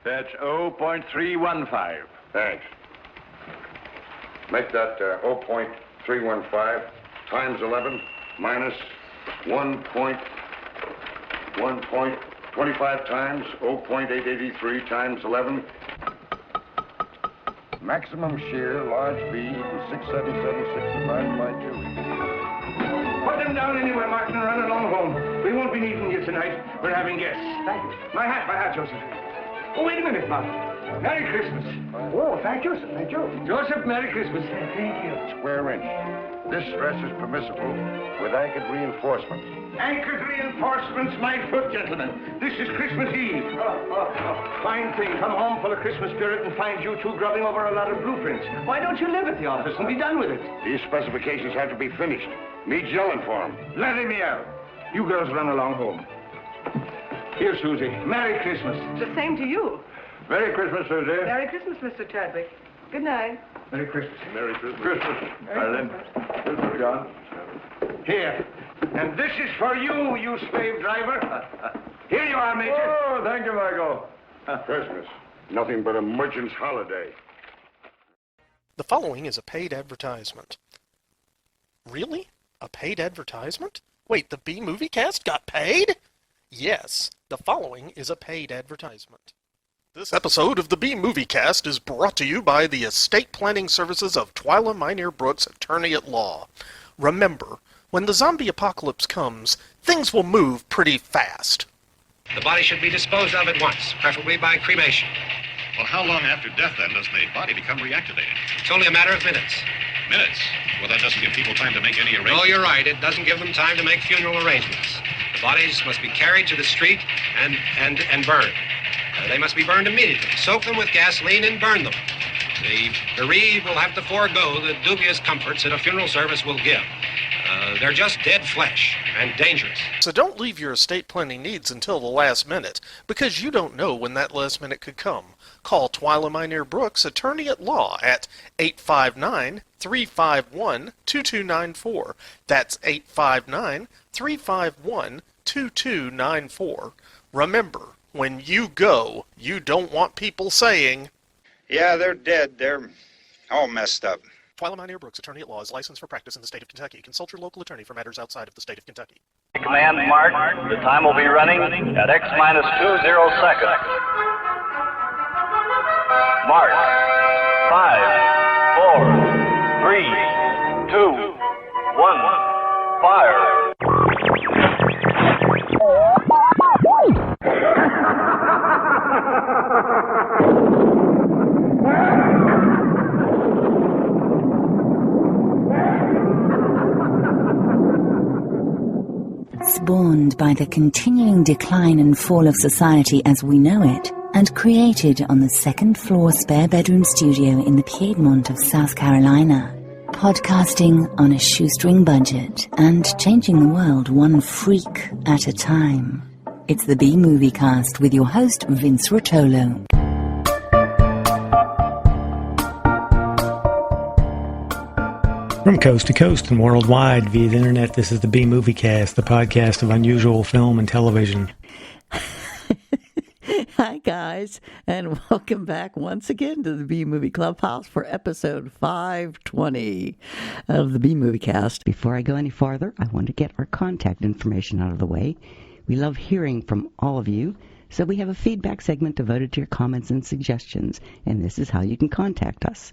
That's 0.315. Thanks. Make that 0.315 times 11 minus 1.25 times 0.883 times 11. Maximum shear, large B equals 677 divided by 2. Put them down anywhere, Martin, and run along home. We won't be needing you tonight. We're having guests. Thank you. My hat, Joseph. Oh, wait a minute, Martin. Merry Christmas. Oh, thank you, sir. Thank you. Joseph, Merry Christmas. Thank you. Square inch. This stress is permissible with anchored reinforcements. Anchored reinforcements, my foot, gentlemen. This is Christmas Eve. Fine thing. Come home full of Christmas spirit and find you two grubbing over a lot of blueprints. Why don't you live at the office and be done with it? These specifications have to be finished. Needs yelling for them. Let me out. You girls run along home. Here, Susie. Merry Christmas. The same to you. Merry Christmas, Susie. Merry Christmas, Mr. Chadwick. Good night. Merry Christmas. Merry Christmas. Christmas. Ireland. Christmas, John. Here. And this is for you, you slave driver. Here you are, Major. Oh, thank you, Michael. Christmas. Nothing but a merchant's holiday. The following is a paid advertisement. Really? A paid advertisement? Wait, the B-Movie Cast got paid? Yes, the following is a paid advertisement. This episode of the B-Movie Cast is brought to you by the estate planning services of Twyla Minear Brooks, attorney at law. Remember, when the zombie apocalypse comes, things will move pretty fast. The body should be disposed of at once, preferably by cremation. Well, how long after death, then, does the body become reactivated? It's only a matter of minutes. Minutes? Well, that doesn't give people time to make any arrangements. Oh, you're right. It doesn't give them time to make funeral arrangements. The bodies must be carried to the street and burned. They must be burned immediately. Soak them with gasoline and burn them. The bereaved will have to forego the dubious comforts that a funeral service will give. They're just dead flesh and dangerous. So don't leave your estate planning needs until the last minute, because you don't know when that last minute could come. Call Twyla Minear Brooks, attorney at law, at 859-351-2294. That's 859-351-2294. Remember, when you go, you don't want people saying, "Yeah, they're dead. They're all messed up." Twyla Minear Brooks, attorney at law, is licensed for practice in the state of Kentucky. Consult your local attorney for matters outside of the state of Kentucky. Command mark. The time will be running at X-20 seconds. Mark. 5, 4, 3, 2, 1. Fire. Spawned by the continuing decline and fall of society as we know it, and created on the second-floor spare-bedroom studio in the Piedmont of South Carolina. Podcasting on a shoestring budget and changing the world one freak at a time. It's the B-Movie Cast with your host, Vince Rotolo. From coast to coast and worldwide via the internet, this is the B-Movie Cast, the podcast of unusual film and television. Hi, guys, and welcome back once again to the B-Movie Clubhouse for episode 520 of the B-Movie Cast. Before I go any farther, I want to get our contact information out of the way. We love hearing from all of you, so we have a feedback segment devoted to your comments and suggestions, and this is how you can contact us.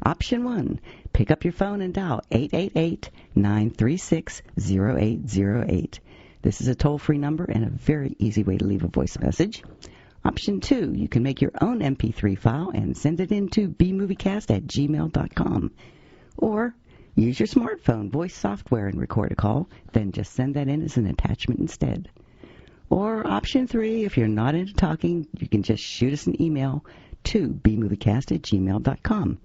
Option 1, pick up your phone and dial 888-936-0808. This is a toll-free number and a very easy way to leave a voice message. Option 2, you can make your own MP3 file and send it in to bmoviecast@gmail.com. Or use your smartphone voice software and record a call, then just send that in as an attachment instead. Or option 3, if you're not into talking, you can just shoot us an email to bmoviecast@gmail.com.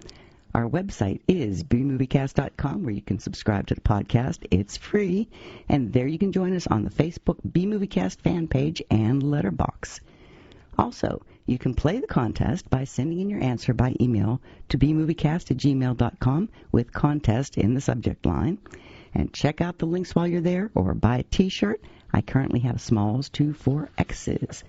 Our website is bmoviecast.com, where you can subscribe to the podcast. It's free, and there you can join us on the Facebook B-Moviecast fan page and letterbox. Also, you can play the contest by sending in your answer by email to bmoviecast@gmail.com with contest in the subject line. And check out the links while you're there, or buy a t-shirt. I currently have smalls to 4Xs.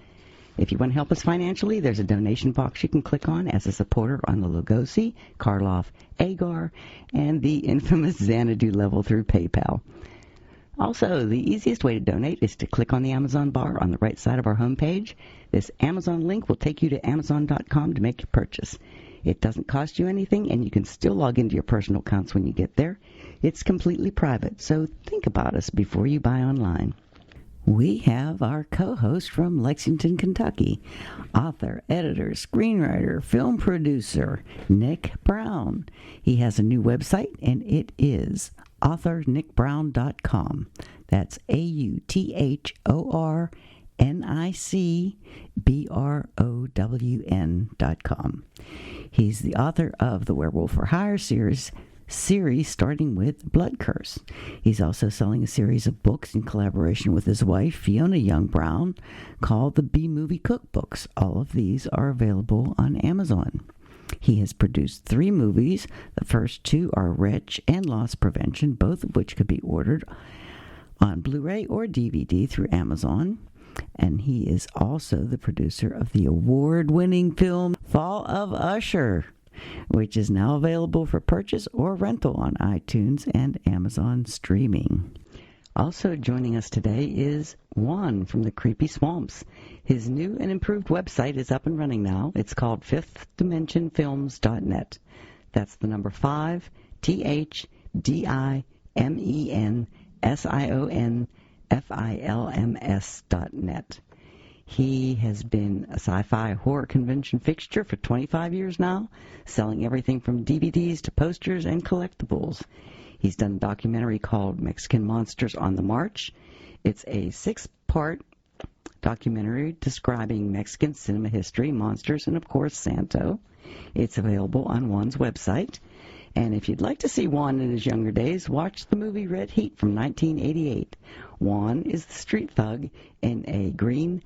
If you want to help us financially, there's a donation box you can click on as a supporter on the Lugosi, Karloff, Agar, and the infamous Xanadu level through PayPal. Also, the easiest way to donate is to click on the Amazon bar on the right side of our homepage. This Amazon link will take you to Amazon.com to make your purchase. It doesn't cost you anything, and you can still log into your personal accounts when you get there. It's completely private, so think about us before you buy online. We have our co-host from Lexington, Kentucky, author, editor, screenwriter, film producer, Nic Brown. He has a new website, and it is authornicbrown.com. That's AUTHORNICBROWN.com. He's the author of the Werewolf for Hire series starting with Blood Curse. He's also selling a series of books in collaboration with his wife, Fiona Young Brown, called the B-Movie Cookbooks. All of these are available on Amazon. He has produced 3 movies. The first 2 are Wretch and Loss Prevention, both of which could be ordered on Blu-ray or DVD through Amazon. And he is also the producer of the award-winning film Fall of Usher, which is now available for purchase or rental on iTunes and Amazon streaming. Also joining us today is Juan from the Creepy Swamps. His new and improved website is up and running now. It's called fifthdimensionfilms.net. That's the number 5, THDIMENSIONFILMS.net. He has been a sci-fi horror convention fixture for 25 years now, selling everything from DVDs to posters and collectibles. He's done a documentary called Mexican Monsters on the March. It's a 6-part documentary describing Mexican cinema history, monsters, and, of course, Santo. It's available on Juan's website. And if you'd like to see Juan in his younger days, watch the movie Red Heat from 1988. Juan is the street thug in a green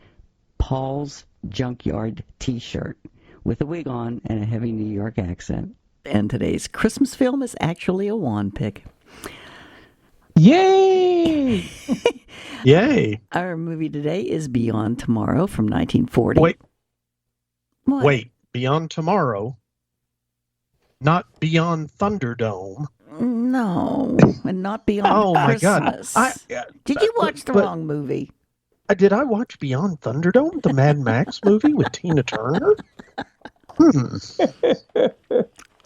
Paul's Junkyard T-shirt with a wig on and a heavy New York accent. And today's Christmas film is actually a Juan pick. Yay! Yay! Our movie today is Beyond Tomorrow from 1940. Wait, Beyond Tomorrow? Not Beyond Thunderdome? No, and not Beyond Christmas. God. Did you watch the wrong movie? Did I watch Beyond Thunderdome, the Mad Max movie with Tina Turner?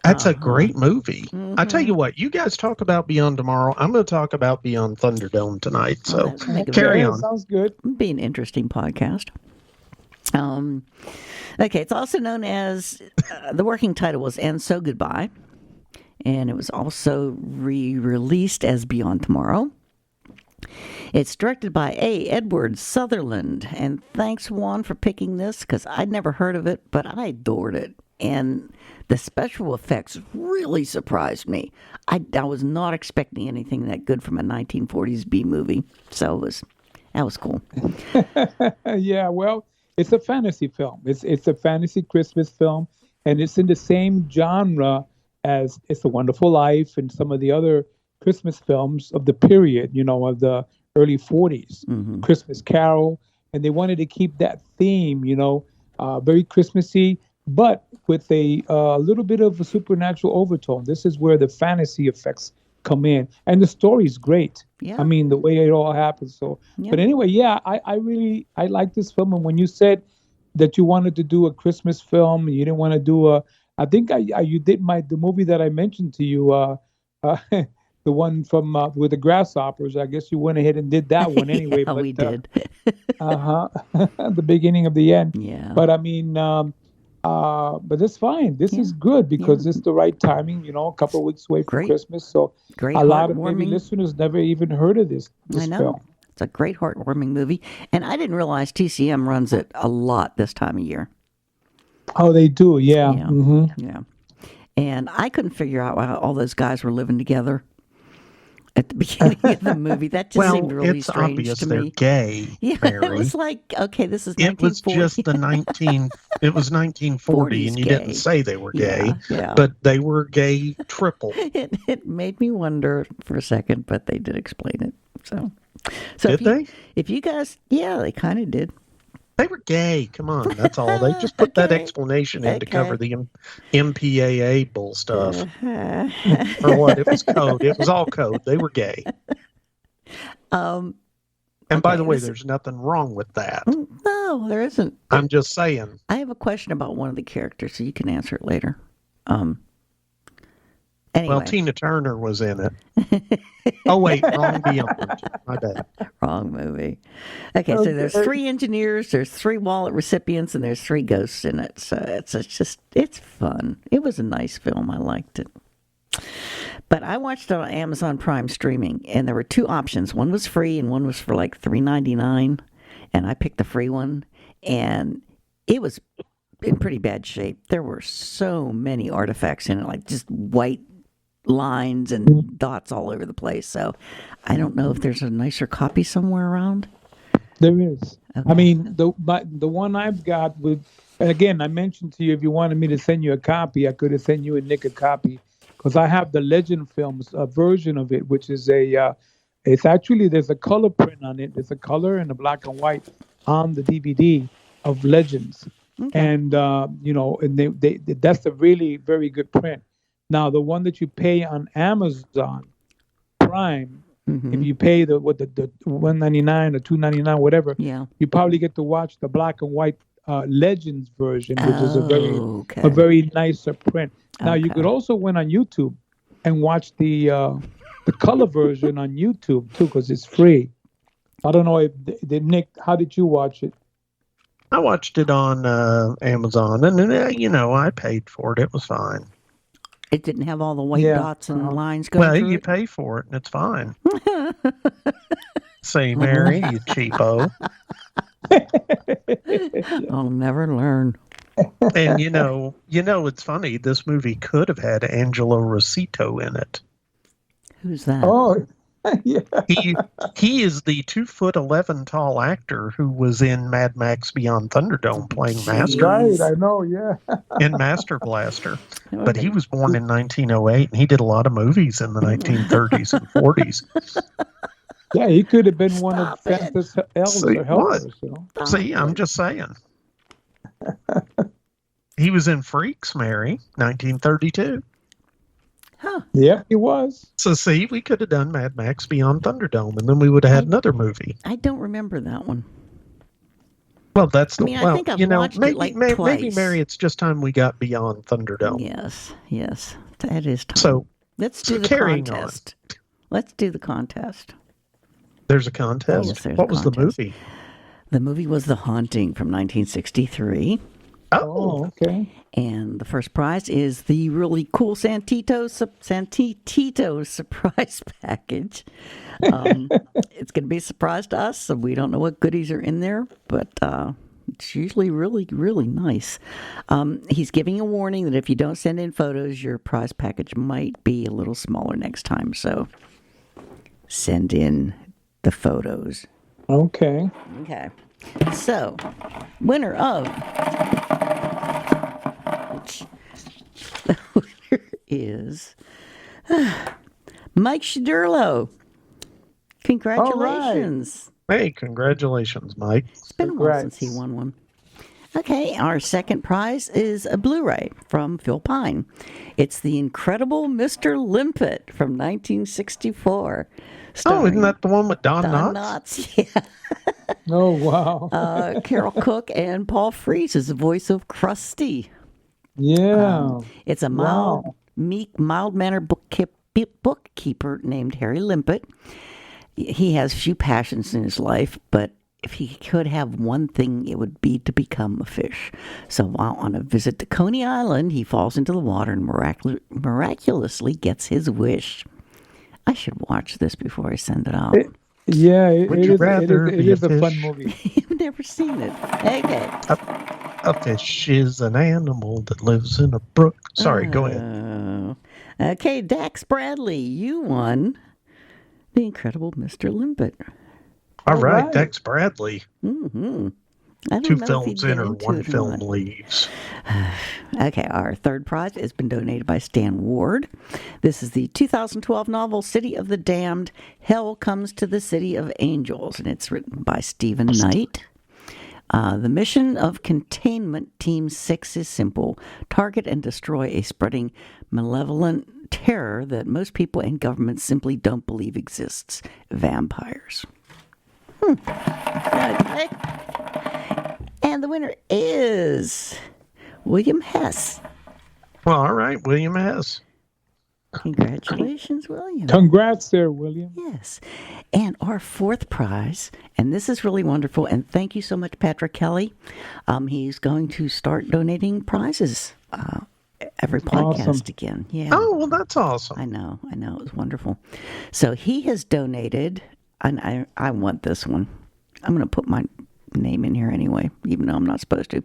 That's a great movie. Mm-hmm. I tell you what, you guys talk about Beyond Tomorrow. I'm going to talk about Beyond Thunderdome tonight. So carry on. Sounds good. It'll be an interesting podcast. Okay, it's also known as, the working title was And So Goodbye. And it was also re-released as Beyond Tomorrow. It's directed by A. Edward Sutherland. And thanks, Juan, for picking this, because I'd never heard of it, but I adored it. And the special effects really surprised me. I was not expecting anything that good from a 1940s B movie. So that was cool. Yeah, well, it's a fantasy film. It's a fantasy Christmas film, and it's in the same genre as It's a Wonderful Life and some of the other Christmas films of the period, of the early 40s, Christmas Carol. And they wanted to keep that theme, very Christmassy, but with a little bit of a supernatural overtone. This is where the fantasy effects come in. And the story's great. Yeah. I mean, the way it all happens. So, yeah. But anyway, yeah, I like this film. And when you said that you wanted to do a Christmas film, you didn't want to do I think you did the movie that I mentioned to you, the one from with the grasshoppers. I guess you went ahead and did that one anyway. Yeah, we did. The beginning of the end. Yeah. But I mean, but it's fine. This is good because it's the right timing. A couple of weeks away from Christmas, so a lot of maybe listeners never even heard of this film. It's a great heartwarming movie, and I didn't realize TCM runs it a lot this time of year. Oh, they do, yeah. Yeah. Mm-hmm. Yeah. And I couldn't figure out why all those guys were living together at the beginning of the movie. That just seemed really strange obvious to they're me. Gay, yeah, Mary. It was like, okay, this is 1940. It was just it was 1940, and you didn't say they were gay, but they were gay triple. It made me wonder for a second, but they did explain it. So did they? If you guys, yeah, they kind of did. They were gay. Come on, that's all. They just put that explanation in to cover the MPAA bull stuff. Or what? It was code. It was all code. They were gay. And by the way, there's nothing wrong with that. No, there isn't. I'm just saying. I have a question about one of the characters, so you can answer it later. Anyway. Well, Tina Turner was in it. Oh, wait, wrong Beyond. My bad. Wrong movie. Okay, so there's 3 engineers, there's 3 wallet recipients, and there's 3 ghosts in it. So it's fun. It was a nice film. I liked it. But I watched it on Amazon Prime streaming, and there were 2 options. One was free, and one was for like $3.99. And I picked the free one, and it was in pretty bad shape. There were so many artifacts in it, like just white lines and dots all over the place. So I don't know if there's a nicer copy somewhere around. There is. Okay. I mean, the one I've got with, and again, I mentioned to you, if you wanted me to send you a copy, I could have sent you and Nick a copy, because I have the Legend Films version of it, which is it's actually, there's a color print on it. There's a color and a black and white on the DVD of Legends. Okay. And, and they that's a really very good print. Now, the one that you pay on Amazon Prime, if you pay the $1.99 or $2.99, whatever, you probably get to watch the black and white Legends version, which is a very nicer print. Now, you could also went on YouTube and watch the color version on YouTube too, because it's free. I don't know if Nick, how did you watch it? I watched it on Amazon, and I paid for it. It was fine. It didn't have all the white dots and lines going through you pay for it, and it's fine. Say, Mary, you cheapo. I'll never learn. And it's funny. This movie could have had Angelo Rossito in it. Who's that? Oh, yeah. He is the 2'11" tall actor who was in Mad Max Beyond Thunderdome playing Master. Right, I know, yeah. In Master Blaster. But he was born in 1908, and he did a lot of movies in the 1930s and 40s. Yeah, he could have been one of Santa's elves or helpers. See, I'm just saying. He was in Freaks, Mary, 1932. Huh. Yeah, he was. So, see, we could have done Mad Max Beyond Thunderdome, and then we would have had another movie. I don't remember that one. Well, that's the I think I've watched it like twice. Maybe, Mary, it's just time we got beyond Thunderdome. Yes, that is time. So let's do the contest. Let's do the contest. There's a contest? Yes, there's what a was contest. The movie? The movie was The Haunting from 1963. Oh, okay. And the first prize is the really cool Santito surprise package. It's going to be a surprise to us, so we don't know what goodies are in there, but it's usually really, really nice. He's giving a warning that if you don't send in photos, your prize package might be a little smaller next time, so send in the photos. Okay. Okay. So, winner of... The winner is Mike Shadurlo. Congratulations. Right. Hey, congratulations, Mike. It's been a while since he won one. Okay, our second prize is a Blu-ray from Phil Pine. It's The Incredible Mr. Limpet from 1964. Isn't that the one with Don Knotts? Yeah. Oh, wow. Carol Cook and Paul Frees is the voice of Krusty. Yeah. It's a mild-mannered bookkeeper named Harry Limpet. He has few passions in his life, but if he could have one thing, it would be to become a fish. So while on a visit to Coney Island, he falls into the water and miraculously gets his wish. I should watch this before I send it out. It is a fun movie. You've never seen it. Okay. A fish is an animal that lives in a brook. Sorry, go ahead. Okay, Dax Bradley, you won The Incredible Mr. Limpet. All right, Dax Bradley. Mm-hmm. 2 films in or 1 film leaves. Okay, our third prize has been donated by Stan Ward. This is the 2012 novel City of the Damned, Hell Comes to the City of Angels, and it's written by Stephen Knight. The mission of Containment Team 6 is simple. Target and destroy a spreading malevolent terror that most people and governments simply don't believe exists. Vampires. Okay. And the winner is William Hess. Well, all right, William Hess. Congratulations, William. Congrats there, William. Yes. And our fourth prize, and this is really wonderful, and thank you so much, Patrick Kelly. He's going to start donating prizes every podcast awesome. Again. Yeah. Oh, well, that's awesome. I know. It was wonderful. So he has donated, and I want this one. I'm going to put my name in here anyway, even though I'm not supposed to.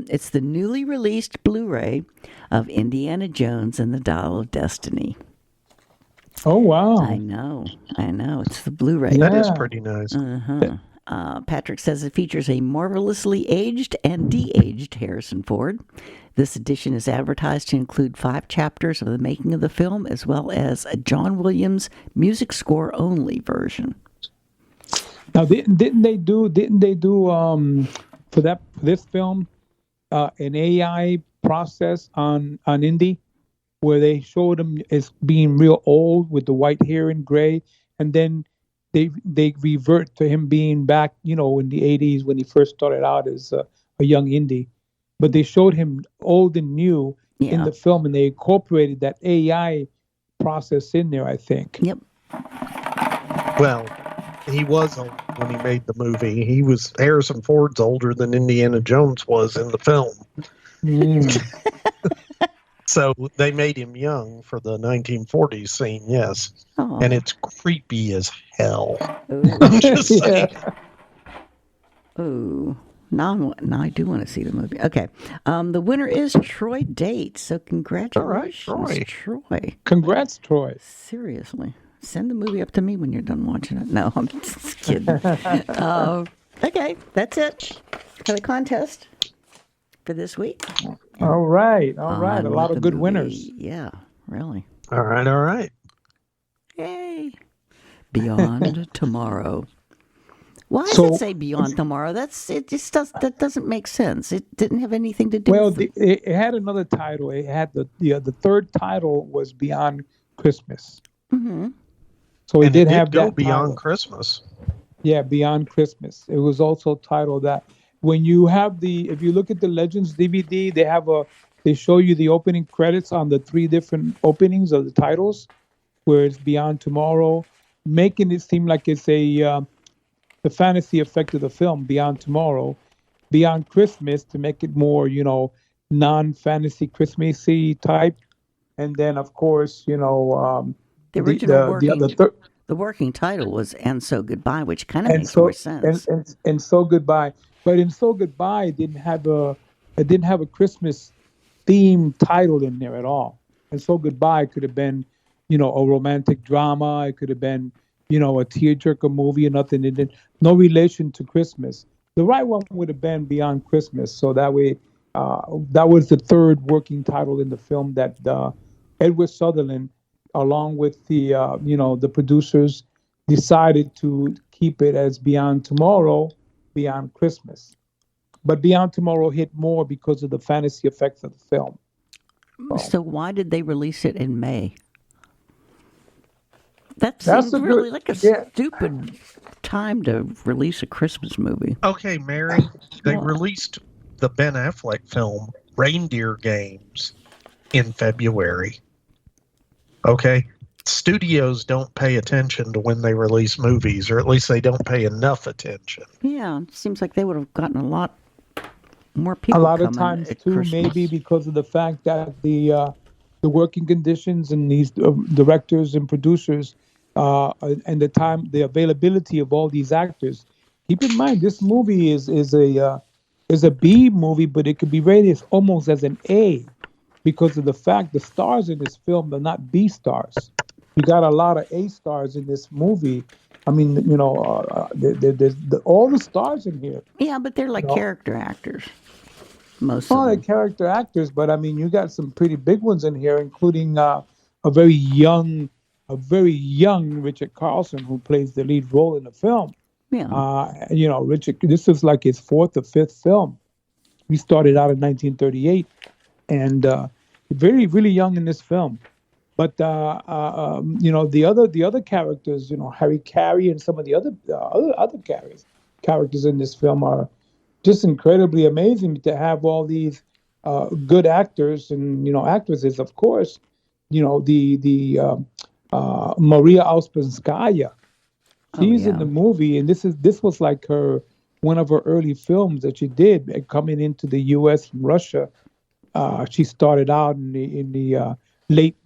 It's the newly released Blu-ray of Indiana Jones and the Dial of Destiny. Oh, wow. I know. It's the Blu-ray. That is pretty nice. Patrick says it features a marvelously aged and de-aged Harrison Ford. This edition is advertised to include 5 chapters of the making of the film, as well as a John Williams music score only version. Now, didn't they do for this film an AI process on Indy, where they showed him as being real old with the white hair and gray, and then they revert to him being back, in the 80s when he first started out as a young Indy, but they showed him old and new in the film, and they incorporated that AI process in there, I think. Yep. Well, he was old when he made the movie. Harrison Ford's older than Indiana Jones was in the film. So they made him young for the 1940s scene, yes. Oh. And it's creepy as hell. I'm just saying. Oh, now I do want to see the movie. Okay. The winner is Troy Date. So congratulations, all right, Troy. Congrats, Troy. Seriously. Send the movie up to me when you're done watching it. No, I'm just kidding. Okay, that's it for the contest for this week. All right. A lot of good winners. Yeah, really. All right. Yay. Beyond Tomorrow. Why does it say Beyond Tomorrow? That doesn't make sense. It didn't have anything to do with it had another title. It had the third title was Beyond Christmas. Mm-hmm. So it did have that Beyond title. Christmas. Yeah, Beyond Christmas. It was also titled that. When you have if you look at the Legends DVD, they show you the opening credits on the 3 different openings of the titles, where it's Beyond Tomorrow, making it seem like it's the fantasy effect of the film, Beyond Tomorrow, Beyond Christmas, to make it more, non-fantasy Christmassy type, and then of course, the original the working title was "And So Goodbye," which kind of makes more sense. And So Goodbye, but in So Goodbye, it didn't have a Christmas theme title in there at all. And So Goodbye could have been, a romantic drama. It could have been, a tearjerker movie or nothing. It did no relation to Christmas. The right one would have been Beyond Christmas. So that way, that was the third working title in the film that Edward Sutherland, along with the producers, decided to keep it as Beyond Tomorrow, Beyond Christmas. But Beyond Tomorrow hit more because of the fantasy effects of the film. So why did they release it in May? That seems really like a stupid time to release a Christmas movie. Okay, Mary, they released the Ben Affleck film Reindeer Games in February. Okay? Studios don't pay attention to when they release movies, or at least they don't pay enough attention. Yeah, it seems like they would have gotten a lot more people. A lot of times too, Christmas. maybe because of the fact that the working conditions and these directors and producers and the availability of all these actors. Keep in mind, this movie is a B movie, but it could be rated almost as an A because of the fact the stars in this film are not B stars. You got a lot of A stars in this movie. I mean, there's all the stars in here. Yeah, but they're like character actors. Most of them. They're character actors, but I mean, you got some pretty big ones in here, including a very young Richard Carlson, who plays the lead role in the film. Yeah. Richard, this is like his fourth or fifth film. He started out in 1938, and very, really young in this film. But the other characters, Harry Carey and some of the other characters in this film are just incredibly amazing. To have all these good actors and actresses, of course. The Maria Ouspenskaya. She's in the movie, and this was like one of her early films that she did coming into the U.S. from Russia. She started out in the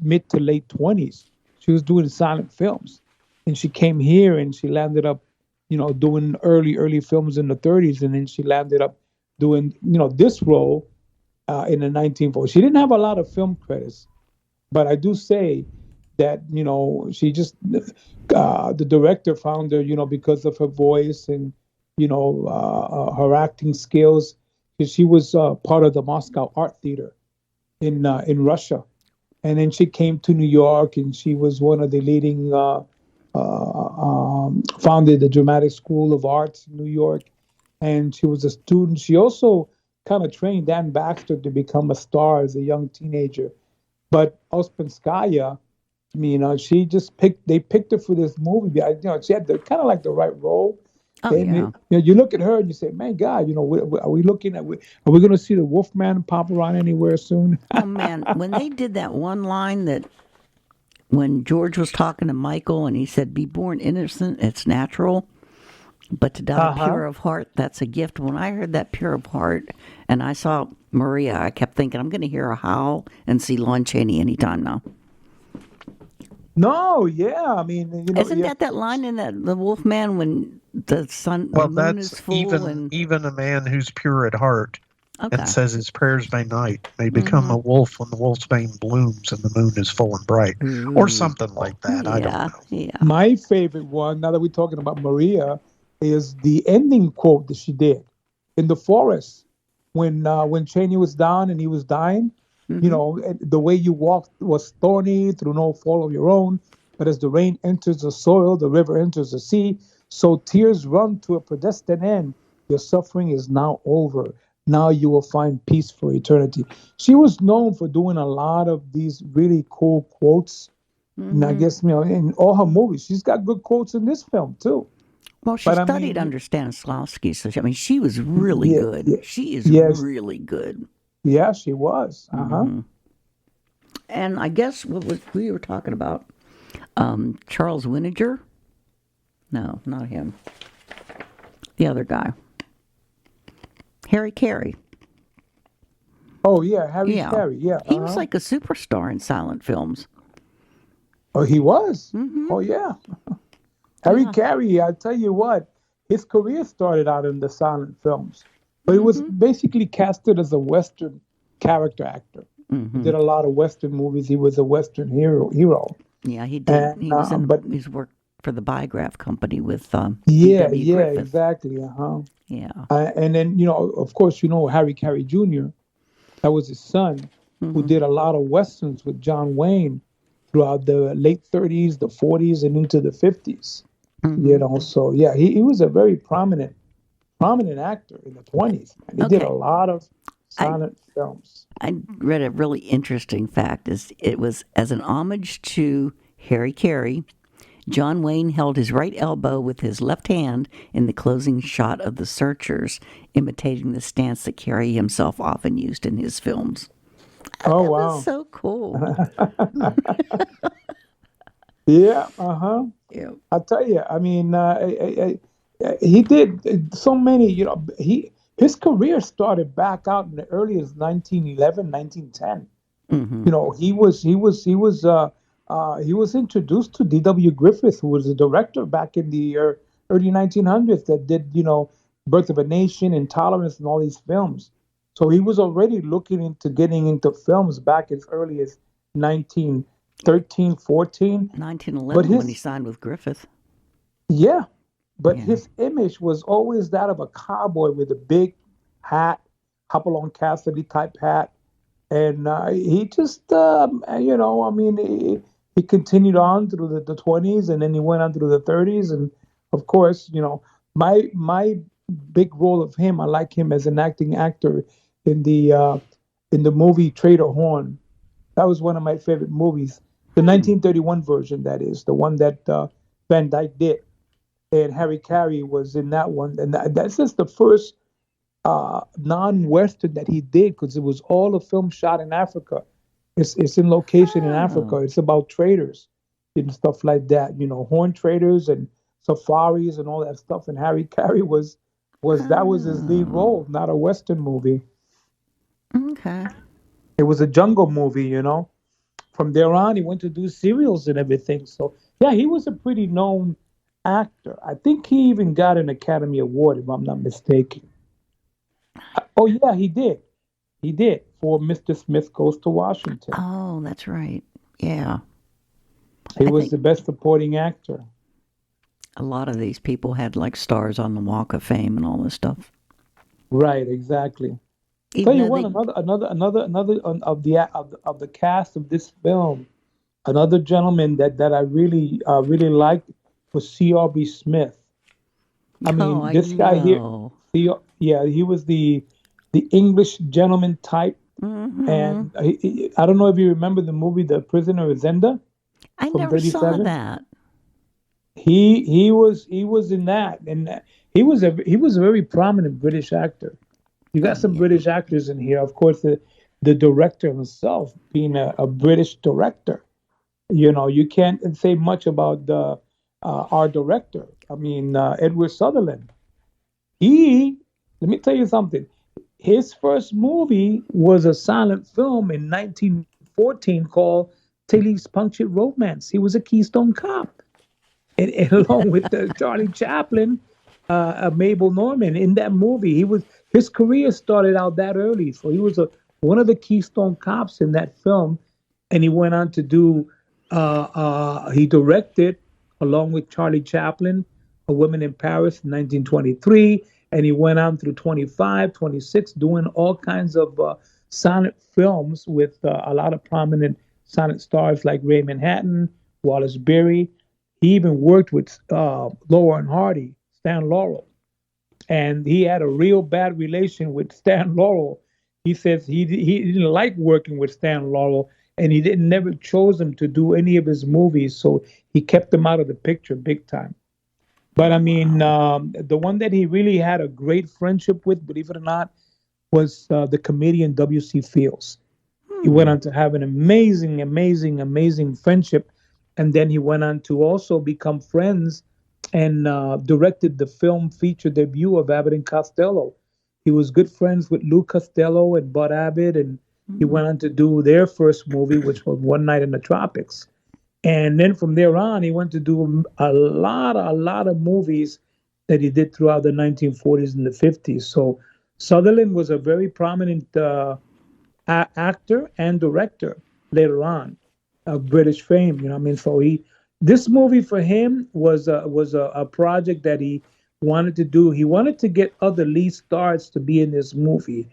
mid to late 20s. She was doing silent films, and she came here and she landed up, doing early films in the 30s, and then she landed up doing, this role in the 1940s. She didn't have a lot of film credits, but I do say that she just the director found her, because of her voice and her acting skills. She was part of the Moscow Art Theater in Russia, and then she came to New York, and she was one of the leading founded the Dramatic School of Arts in New York, and she was a student. She also kind of trained Dan Baxter to become a star as a young teenager. But Ouspenskaya, she just they picked her for this movie. She had kind of like the right role. Oh, yeah. You look at her and you say, "Man, God, are we looking at? Are we going to see the Wolfman pop around anywhere soon?" Oh man, when they did that one line that when George was talking to Michael and he said, "Be born innocent, it's natural, but to die pure of heart, that's a gift." When I heard that pure of heart, and I saw Maria, I kept thinking, I'm going to hear her howl and see Lon Chaney anytime now. No, yeah, isn't that line in the Wolfman when the moon is full? Even a man who's pure at heart and says his prayers by night may become a wolf when the wolf's bane blooms and the moon is full and bright, or something like that. I don't know. Yeah. My favorite one, now that we're talking about Maria, is the ending quote that she did in the forest when Chaney was down and he was dying. The way you walked was thorny through no fault of your own. But as the rain enters the soil, the river enters the sea. So tears run to a predestined end. Your suffering is now over. Now you will find peace for eternity. She was known for doing a lot of these really cool quotes. And I guess, in all her movies, she's got good quotes in this film, too. Well, she studied under Stanislavski, so she was really good. Yeah. She is really good. Yeah, she was. And I guess we were talking about Charles Winninger. No, not him. The other guy. Harry Carey. Oh, yeah, Harry Carey, yeah. He was like a superstar in silent films. Oh, he was? Oh, yeah. Harry Carey, I tell you what, his career started out in the silent films. But he was basically casted as a Western character actor. He did a lot of Western movies. He was a Western hero. Yeah, he did. And, he was he's worked for the Biograph Company with Griffith. Exactly. Yeah. And then, of course, Harry Carey Jr., that was his son, who did a lot of Westerns with John Wayne throughout the late 30s, the 40s, and into the 50s. So, yeah, he was a very prominent actor in the 20s. And he did a lot of silent films. I read a really interesting fact. It was as an homage to Harry Carey, John Wayne held his right elbow with his left hand in the closing shot of The Searchers, imitating the stance that Carey himself often used in his films. Oh, that wow. was so cool. Yeah, Yeah. I'll tell you, he did so many, his career started back out in the earliest 1911, 1910. He was introduced to D.W. Griffith, who was the director back in the early 1900s that did, Birth of a Nation, Intolerance, and all these films. So he was already looking into getting into films back as early as 1913, 14. 1911 when he signed with Griffith. Yeah. But his image was always that of a cowboy with a big hat, Hopalong Cassidy type hat. And he just, he continued on through the 20s, and then he went on through the 30s. And of course, my big role of him, I like him as an acting actor in the movie Trader Horn. That was one of my favorite movies. The 1931 version, that is, the one that Van Dyke did. And Harry Carey was in that one. And that's just the first non-Western that he did, because it was all a film shot in Africa. It's in location in Africa. It's about traders and stuff like that. Horn traders and safaris and all that stuff. And Harry Carey was that was his lead role, not a Western movie. Okay. It was a jungle movie, From there on, he went to do serials and everything. So, yeah, he was a pretty known actor. I think he even got an Academy Award, if I'm not mistaken. Oh, yeah, he did. He did, for Mr. Smith Goes to Washington. Oh, that's right. Yeah. He was the best supporting actor. A lot of these people had like stars on the Walk of Fame and all this stuff. Right, exactly. Tell you what, another of the cast of this film, another gentleman that I really liked was C.R.B. Smith. I mean, this guy here, he was the English gentleman type, and I don't know if you remember the movie The Prisoner of Zenda. I never saw that. He was in that, and he was a very prominent British actor. You got some British actors in here. Of course, the director himself being a British director. You can't say much about our director. I mean, Edward Sutherland. Let me tell you something. His first movie was a silent film in 1914 called Tilly's Punctured Romance. He was a Keystone Cop. And along with Charlie Chaplin, Mabel Normand in that movie. His career started out that early. So he was one of the Keystone Cops in that film. And he went on to do, he directed, along with Charlie Chaplin, A Woman in Paris in 1923. And he went on through 25, 26, doing all kinds of silent films with a lot of prominent silent stars like Raymond Hatton, Wallace Beery. He even worked with Laurel and Hardy, Stan Laurel. And he had a real bad relation with Stan Laurel. He says he didn't like working with Stan Laurel, and he never chose him to do any of his movies, so he kept him out of the picture big time. But I mean, the one that he really had a great friendship with, believe it or not, was the comedian W.C. Fields. He went on to have an amazing, amazing, amazing friendship, and then he went on to also become friends and directed the film feature debut of Abbott and Costello. He was good friends with Lou Costello and Bud Abbott, and he went on to do their first movie, which was One Night in the Tropics. And then from there on, he went to do a lot of movies that he did throughout the 1940s and the 50s. So Sutherland was a very prominent actor and director later on of British fame. You know what I mean? So this movie for him was a project that he wanted to do. He wanted to get other lead stars to be in this movie.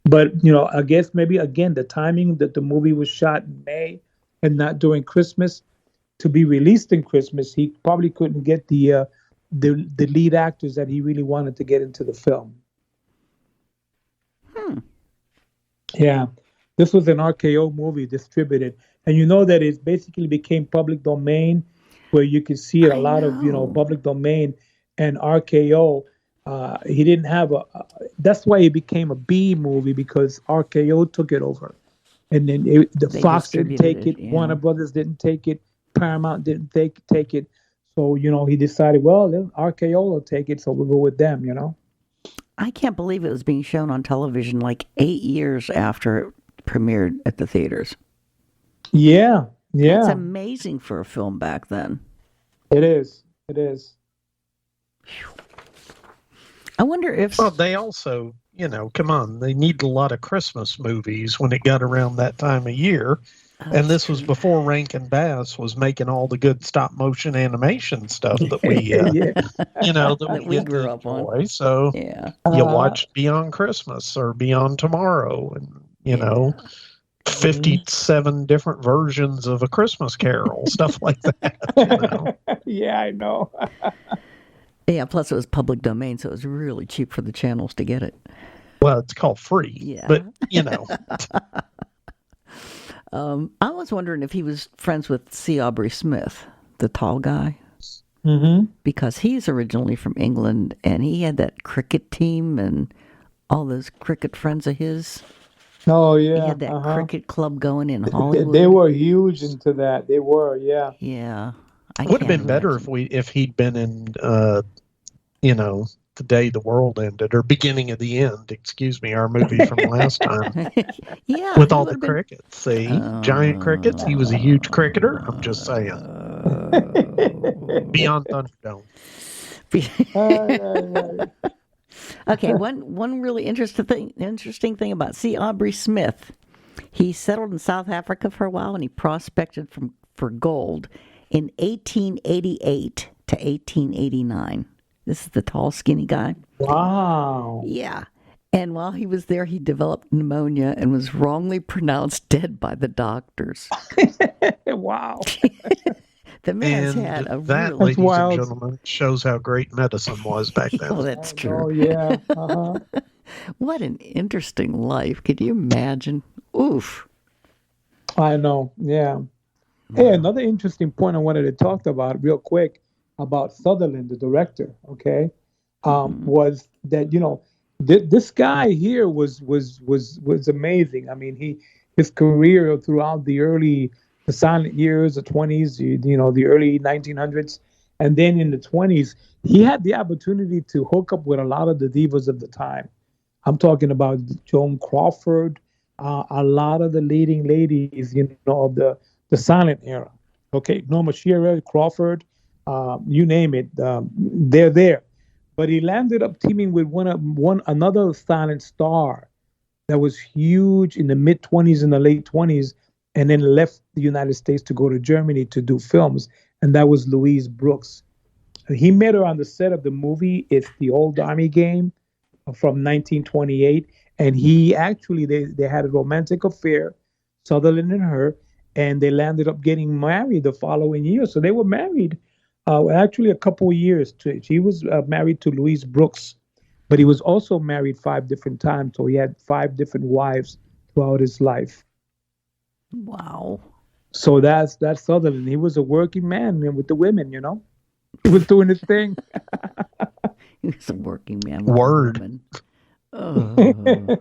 But, I guess maybe, again, the timing that the movie was shot in May and not during Christmas, to be released in Christmas, he probably couldn't get the lead actors that he really wanted to get into the film. Yeah. This was an RKO movie distributed. And you know that it basically became public domain, where you could see it a lot of, public domain. And RKO, he didn't have that's why it became a B movie, because RKO took it over. And then the Fox didn't take it, Warner Brothers didn't take it, Paramount didn't take it. So, he decided, well, RKO will take it, so we'll go with them, I can't believe it was being shown on television like 8 years after it premiered at the theaters. Yeah. That's amazing for a film back then. It is. I wonder if... Well, they also, come on, they need a lot of Christmas movies when it got around that time of year. And this was before Rankin Bass was making all the good stop motion animation stuff that we, that we grew up on. So you watched Beyond Christmas or Beyond Tomorrow, and 57 different versions of A Christmas Carol, stuff like that. Yeah, I know. Yeah, plus it was public domain, so it was really cheap for the channels to get it. Well, it's called free. Yeah. But, you know. I was wondering if he was friends with C. Aubrey Smith, the tall guy. Mm-hmm. Because he's originally from England, and he had that cricket team and all those cricket friends of his. Oh, yeah. He had that cricket club going in Hollywood. They were huge into that. They were, yeah. Yeah. It would have been better if he'd been in, The Day the World Ended, or Beginning of the End, excuse me, our movie from last time. Yeah. With all the crickets, see? Giant crickets. He was a huge cricketer. I'm just saying. Beyond Thunderdome. Okay, one really interesting thing about C. Aubrey Smith. He settled in South Africa for a while, and he prospected for gold in 1888 to 1889. This is the tall, skinny guy. Wow. Yeah. And while he was there, he developed pneumonia and was wrongly pronounced dead by the doctors. Wow. The man's had a that, real... ladies and gentlemen, shows how great medicine was back then. Oh, that's true. Oh, yeah. Uh-huh. What an interesting life. Could you imagine? Oof. I know, yeah. Hey, another interesting point I wanted to talk about real quick about Sutherland, the director, okay, was that, this guy here was amazing. I mean, his career throughout the silent years, the 20s, the early 1900s, and then in the 20s, he had the opportunity to hook up with a lot of the divas of the time. I'm talking about Joan Crawford, a lot of the leading ladies, of the silent era. Okay, Norma Shearer, Crawford, you name it, they're there. But he landed up teaming with another silent star that was huge in the mid 20s and the late 20s, and then left the United States to go to Germany to do films, and that was Louise Brooks. He met her on the set of the movie It's the Old Army Game from 1928, and they had a romantic affair, Sutherland and her, and they landed up getting married the following year. So they were married actually a couple of years. He was married to Louise Brooks, but he was also married 5 different times, so he had 5 different wives throughout his life. Wow. So that's Sutherland. He was a working man with the women, He was doing his thing. He was a working man with Word. women. Oh.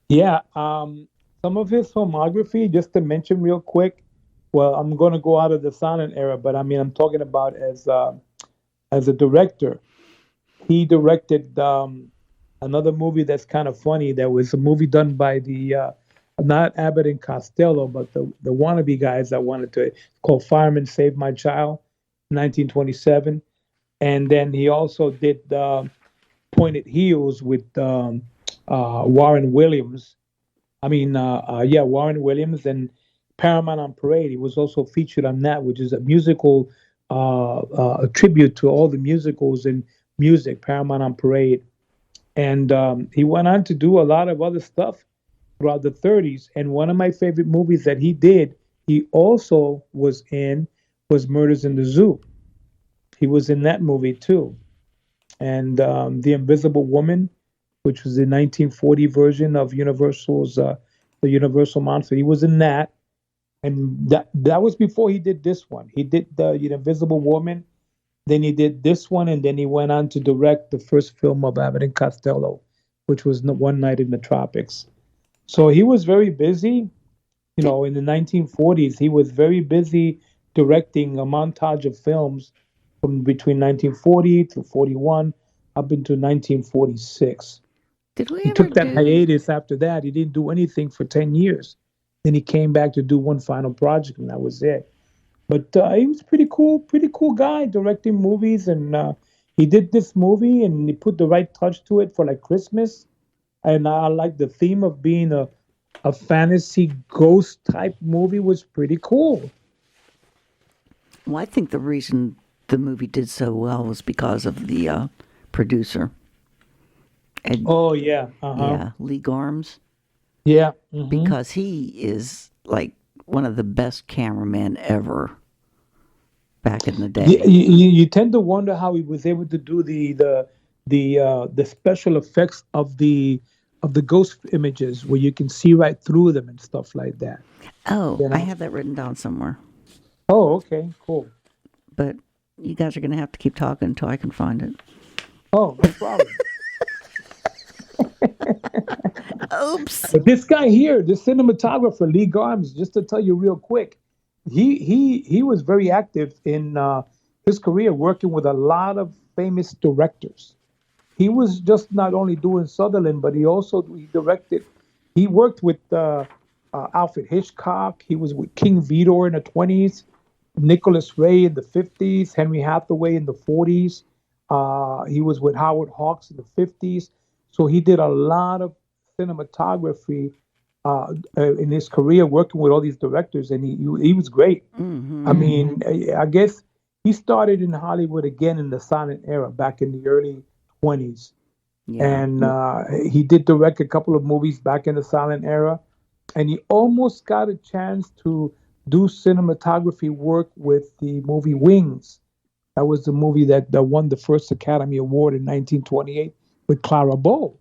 Yeah. Some of his filmography, just to mention real quick. Well, I'm going to go out of the silent era, but I mean, I'm talking about as a director. He directed another movie that's kind of funny. That was a movie done by the not Abbott and Costello, but the wannabe guys that wanted to. It's called Fireman Save My Child, 1927, and then he also did Pointed Heels with Warren Williams. Warren Williams, and Paramount on Parade. He was also featured on that, which is a musical, a tribute to all the musicals and music, Paramount on Parade. And he went on to do a lot of other stuff throughout the 30s. And one of my favorite movies that he did, he also was Murders in the Zoo. He was in that movie too. And The Invisible Woman, which was the 1940 version of Universal's The Universal Monster. He was in that. And that was before he did this one. He did the Invisible Woman, then he did this one, and then he went on to direct the first film of Abbott and Costello, which was One Night in the Tropics. So he was very busy. In the 1940s, he was very busy directing a montage of films from between 1940 to 41 up into 1946. He took that hiatus after that. He didn't do anything for 10 years. Then he came back to do one final project, and that was it. But he was pretty cool guy directing movies, and he did this movie, and he put the right touch to it for like Christmas. And I like the theme of being a fantasy ghost type movie was pretty cool. Well, I think the reason the movie did so well was because of the producer. Yeah, Lee Garms. Yeah. Mm-hmm. Because he is like one of the best cameramen ever. back in the day. You tend to wonder how he was able to do the special effects of the ghost images where you can see right through them and stuff like that. Oh, I have that written down somewhere. Oh, okay, cool. But you guys are going to have to keep talking until I can find it. Oh, no problem. Oops. But this guy here, this cinematographer, Lee Garms, just to tell you real quick, he was very active in his career working with a lot of famous directors. He was just not only doing Sutherland, but he directed. He worked with Alfred Hitchcock. He was with King Vidor in the 20s, Nicholas Ray in the 50s, Henry Hathaway in the 40s. He was with Howard Hawks in the 50s. So he did a lot of cinematography in his career, working with all these directors, and he was great. Mm-hmm. I mean, I guess he started in Hollywood again in the silent era back in the early 20s. Yeah. And he did direct a couple of movies back in the silent era, and he almost got a chance to do cinematography work with the movie Wings. That was the movie that won the first Academy Award in 1928 with Clara Bow.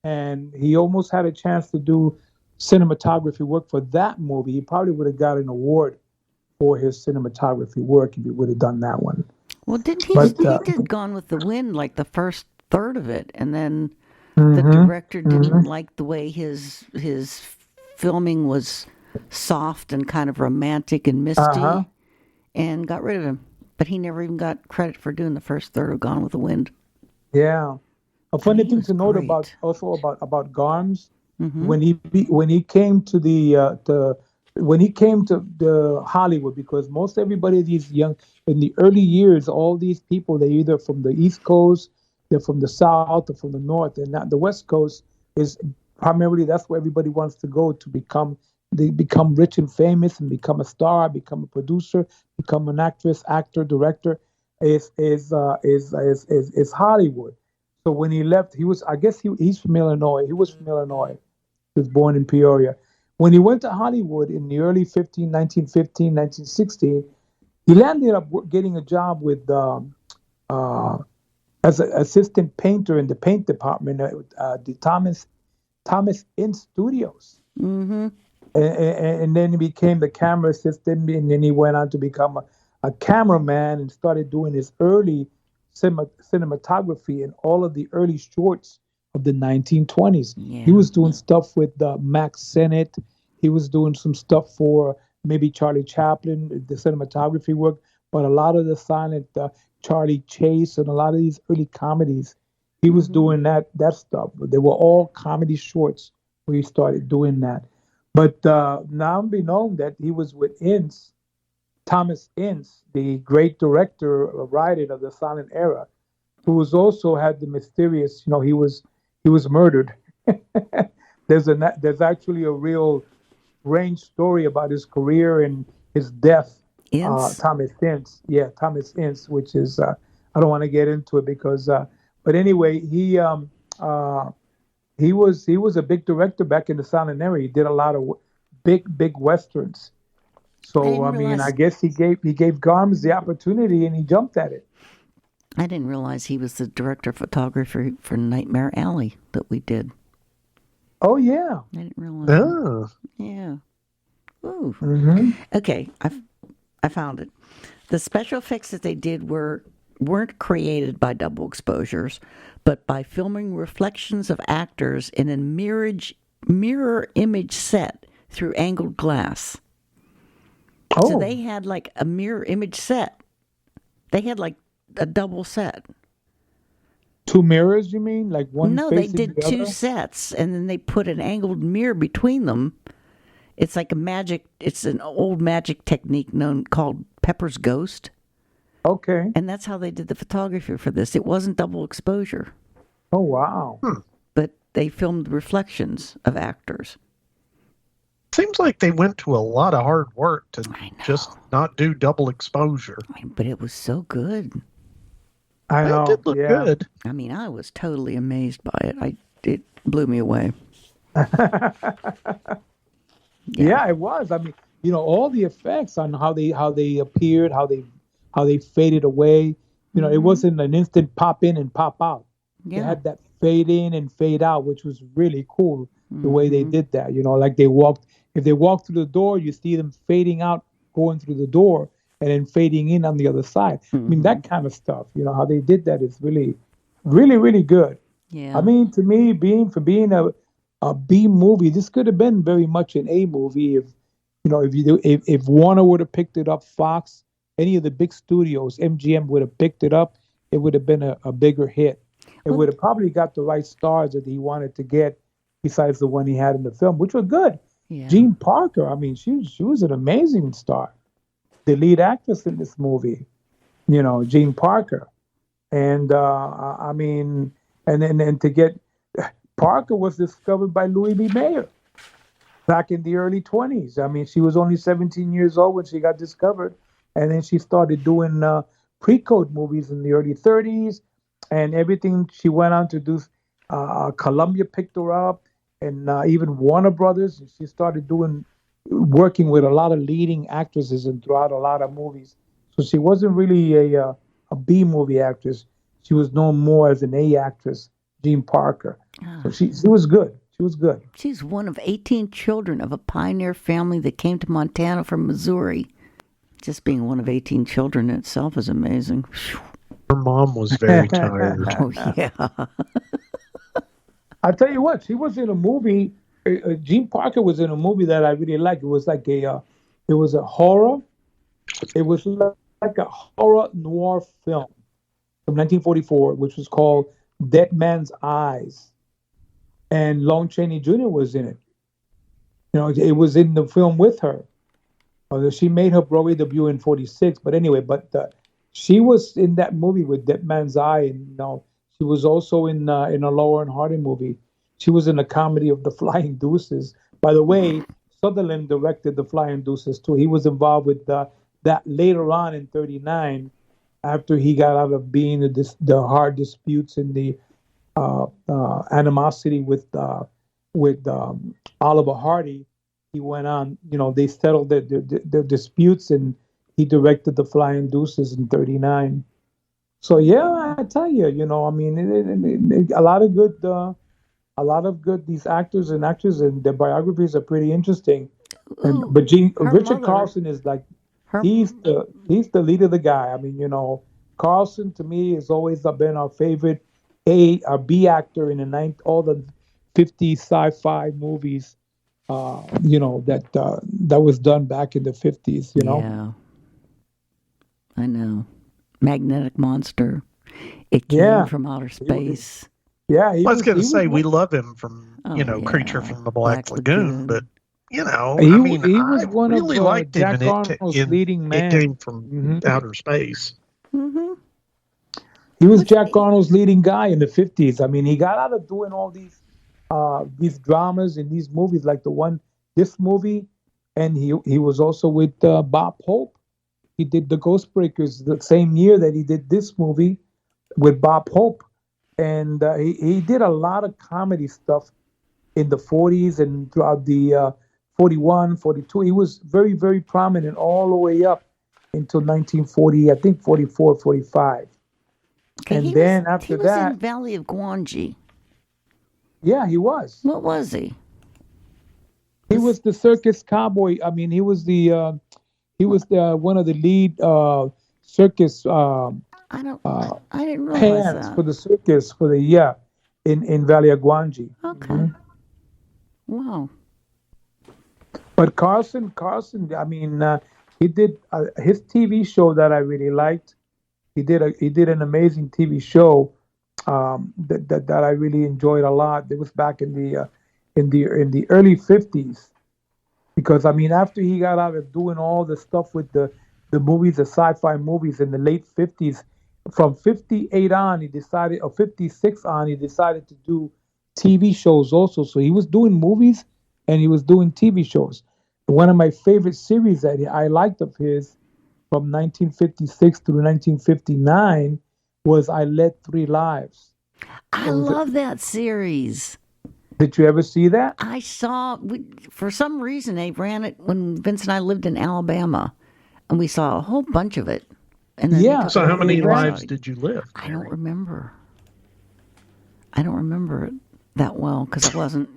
And he almost had a chance to do cinematography work for that movie. He probably would have got an award for his cinematography work if he would have done that one. Well, didn't he? He did Gone with the Wind, like the first third of it, and then the director didn't like the way his filming was soft and kind of romantic and misty, and got rid of him. But he never even got credit for doing the first third of Gone with the Wind. Yeah. A funny thing to note about Garms, when he came to the Hollywood, because most everybody, these young in the early years, all these people, they're either from the East Coast, they're from the South, or from the North, and not the West Coast is primarily that's where everybody wants to go to become rich and famous and become a star, become a producer, become an actress, actor, director. Is Hollywood. So when he left, he's from Illinois. He was from Illinois. He was born in Peoria. When he went to Hollywood in the early 1916, he landed up getting a job with as an assistant painter in the paint department at the Thomas Ince Studios. Mm-hmm. And then he became the camera assistant, and then he went on to become a cameraman and started doing his early cinematography in all of the early shorts of the 1920s. Yeah. He was doing stuff with Max Sennett. He was doing some stuff for maybe Charlie Chaplin, the cinematography work, but a lot of the silent Charlie Chase and a lot of these early comedies, he was doing that stuff. They were all comedy shorts where he started doing that. But now be known that he was with Ince, Thomas Ince, the great director, writer of the silent era, who was also had the mysterious, he was murdered. There's actually a real strange story about his career and his death. Thomas Ince, Thomas Ince, which is I don't want to get into it because, but anyway, he was a big director back in the silent era. He did a lot of big westerns. So I guess he gave Garms the opportunity and he jumped at it. I didn't realize he was the director of photography for Nightmare Alley that we did. Oh yeah, I didn't realize. Oh yeah. Ooh. Mm-hmm. Okay, I found it. The special effects that they did weren't created by double exposures, but by filming reflections of actors in a mirror image set through angled glass. Oh. So they had like a mirror image set. They had like a double set. Two mirrors, you mean? Like one? No, they did two sets, and then they put an angled mirror between them. It's like it's an old magic technique called Pepper's Ghost. Okay. And that's how they did the photography for this. It wasn't double exposure. Oh, wow. But they filmed reflections of actors. Seems like they went to a lot of hard work to just not do double exposure. But it was so good. I know. It did look good. I mean, I was totally amazed by it. It blew me away. Yeah, it was. I mean, all the effects on how they appeared, how they how they faded away. You know, it wasn't an instant pop in and pop out. They had that fade in and fade out, which was really cool. The way they did that, you know, like if they walked through the door, you see them fading out, going through the door, and then fading in on the other side. I mean, that kind of stuff, you know, how they did that is really, really, really good. Yeah. I mean, to me, being a B movie, this could have been very much an A movie if, you know, if Warner would have picked it up, Fox, any of the big studios, MGM would have picked it up, it would have been a bigger hit. It would have probably got the right stars that he wanted to get, besides the one he had in the film, which was good. Yeah. Jean Parker, I mean, she was an amazing star. The lead actress in this movie, you know, Jean Parker. And, I mean, and to get, Parker was discovered by Louis B. Mayer back in the early 20s. I mean, she was only 17 years old when she got discovered. And then she started doing pre-code movies in the early 30s. And everything she went on to do, Columbia picked her up, and even Warner Brothers. She started working with a lot of leading actresses and throughout a lot of movies. So she wasn't really a B movie actress. She was known more as an A actress, Jean Parker. So she was good. She was good. She's one of 18 children of a pioneer family that came to Montana from Missouri. Just being one of 18 children in itself is amazing. Her mom was very tired. Oh, yeah. I'll tell you what, she was in a movie. Jean Parker was in a movie that I really liked. It was like it was a horror. It was like a horror noir film from 1944, which was called Dead Man's Eyes. And Lon Chaney Jr. was in it. You know, it was in the film with her. She made her Broadway debut in 46. But anyway, she was in that movie with Dead Man's Eye, and you know, she was also in a Laurel and Hardy movie. She was in a comedy of The Flying Deuces. By the way, Sutherland directed The Flying Deuces too. He was involved with that later on in '39, after he got out of being the hard disputes and the animosity with Oliver Hardy. He went on. You know, they settled their disputes, and he directed The Flying Deuces in '39. So yeah, I tell you, you know, I mean, a lot of good. These actors and actresses and their biographies are pretty interesting. But Richard Carlson is like, he's the lead of the guy. I mean, you know, Carlson to me has always been our favorite A or B actor in all the 50 sci-fi movies. You know, that was done back in the 50s. You know. Yeah. I know. Magnetic Monster. It came from outer space. I was going to say we love him from Creature from the Black Lagoon, but you know, he was one really of liked him Jack Arnold's leading man. It came from outer space. Mm-hmm. He was Jack Arnold's leading guy in the 50s. I mean, he got out of doing all these dramas and these movies, like this movie, and he was also with Bob Hope. He did The Ghost Breakers the same year that he did this movie with Bob Hope. And he did a lot of comedy stuff in the 40s and throughout the 41, 42. He was very, very prominent all the way up until 1940, I think 44, 45. Okay, and then after he was in Valley of Gwangi. Yeah, he was. What was he? He was the circus cowboy. I mean, he was one of the lead circus I didn't realize hands that. for the circus in Valley of Gwangi. Okay. Mm-hmm. Wow. But Carlson, I mean, he did his TV show that I really liked. He did an amazing TV show that I really enjoyed a lot. It was back in the early 50s, because I mean, after he got out of doing all the stuff with the movies, the sci-fi movies in the late 50s, from 58 on, or 56 on, he decided to do TV shows also. So he was doing movies and he was doing TV shows. One of my favorite series that I liked of his from 1956 through 1959 was I Led 3 Lives. I love that series. Did you ever see that? I saw, for some reason, they ran it when Vince and I lived in Alabama, and we saw a whole bunch of it. And then Yeah. So how many lives did you live? I don't remember. I don't remember it that well because I wasn't.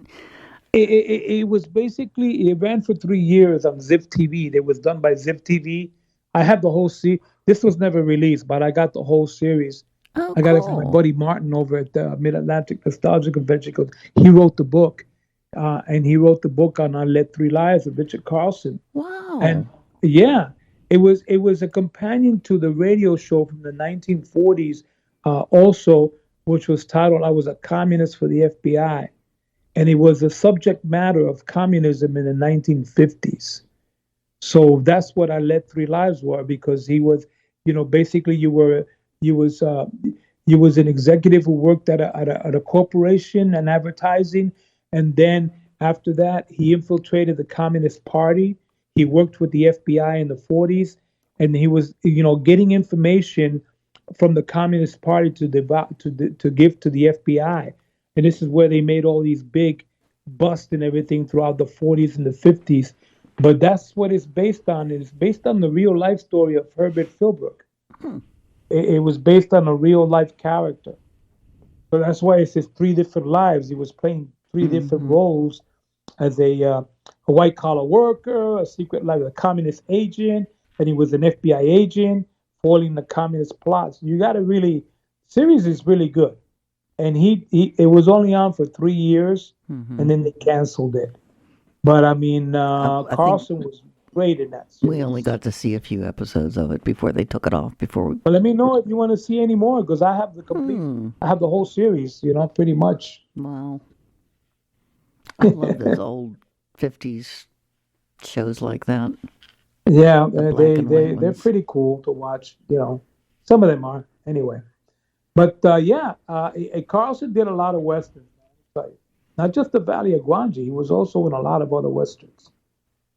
It was basically, it ran for 3 years on Zip TV. It was done by Zip TV. I have the whole series. This was never released, but I got the whole series. Oh, I got it from my buddy Martin over at the Mid-Atlantic Nostalgia Convention. He wrote the book, and he wrote the book on I Led Three Lives of Richard Carlson. Wow. And yeah, it was a companion to the radio show from the 1940s, also, which was titled "I Was a Communist for the FBI." And it was a subject matter of communism in the 1950s. So that's what I Led Three Lives were, because he was, basically you was an executive who worked at a corporation and advertising, and then after that he infiltrated the Communist Party. He worked with the FBI in the 40s, and he was, getting information from the Communist Party to give to the FBI. And this is where they made all these big busts and everything throughout the 40s and the 50s. But that's what it's based on. It's based on the real life story of Herbert Philbrook. It was based on a real life character. So that's why it says 3 different lives. He was playing 3 different roles as a white collar worker, a secret life, a communist agent, and he was an FBI agent foiling the communist plots. You got to really, series is really good. And it was only on for 3 years, and then they canceled it. But I mean, Carlson was great in that series. We only got to see a few episodes of it before they took it off. But let me know if you want to see any more, because I have the I have the whole series, pretty much. Wow. I love those old 50s shows like that. Yeah, they're pretty cool to watch. Some of them are anyway. But Carlson did a lot of westerns. Not just the Valley of Guanji. He was also in a lot of other westerns.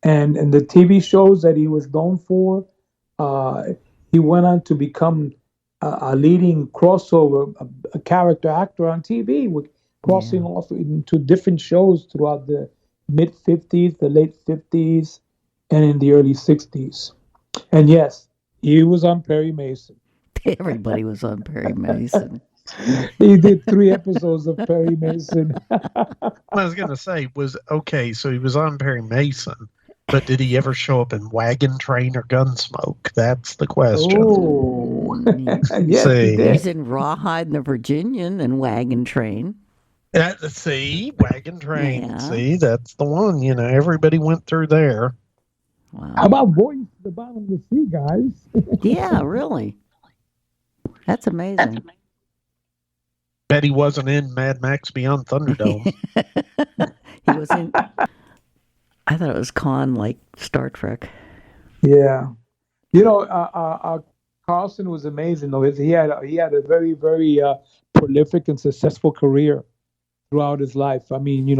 And the TV shows that he was known for, he went on to become a leading crossover, a character actor on TV, crossing off into different shows throughout the mid-50s, the late 50s, and in the early 60s. And yes, he was on Perry Mason. Everybody was on Perry Mason. He did 3 episodes of Perry Mason. I was going to say, so he was on Perry Mason, but did he ever show up in Wagon Train or Gunsmoke? That's the question. Oh, yes, he's in Rawhide and the Virginian and Wagon Train. Wagon Train. Yeah. See, that's the one. Everybody went through there. Wow. How about Voice to the Bottom of the Sea, guys? Yeah, really. That's amazing. Bet he wasn't in Mad Max Beyond Thunderdome. He was in. I thought it was Khan, like Star Trek. Yeah, Carlson was amazing though. He had a very, very prolific and successful career throughout his life. I mean, he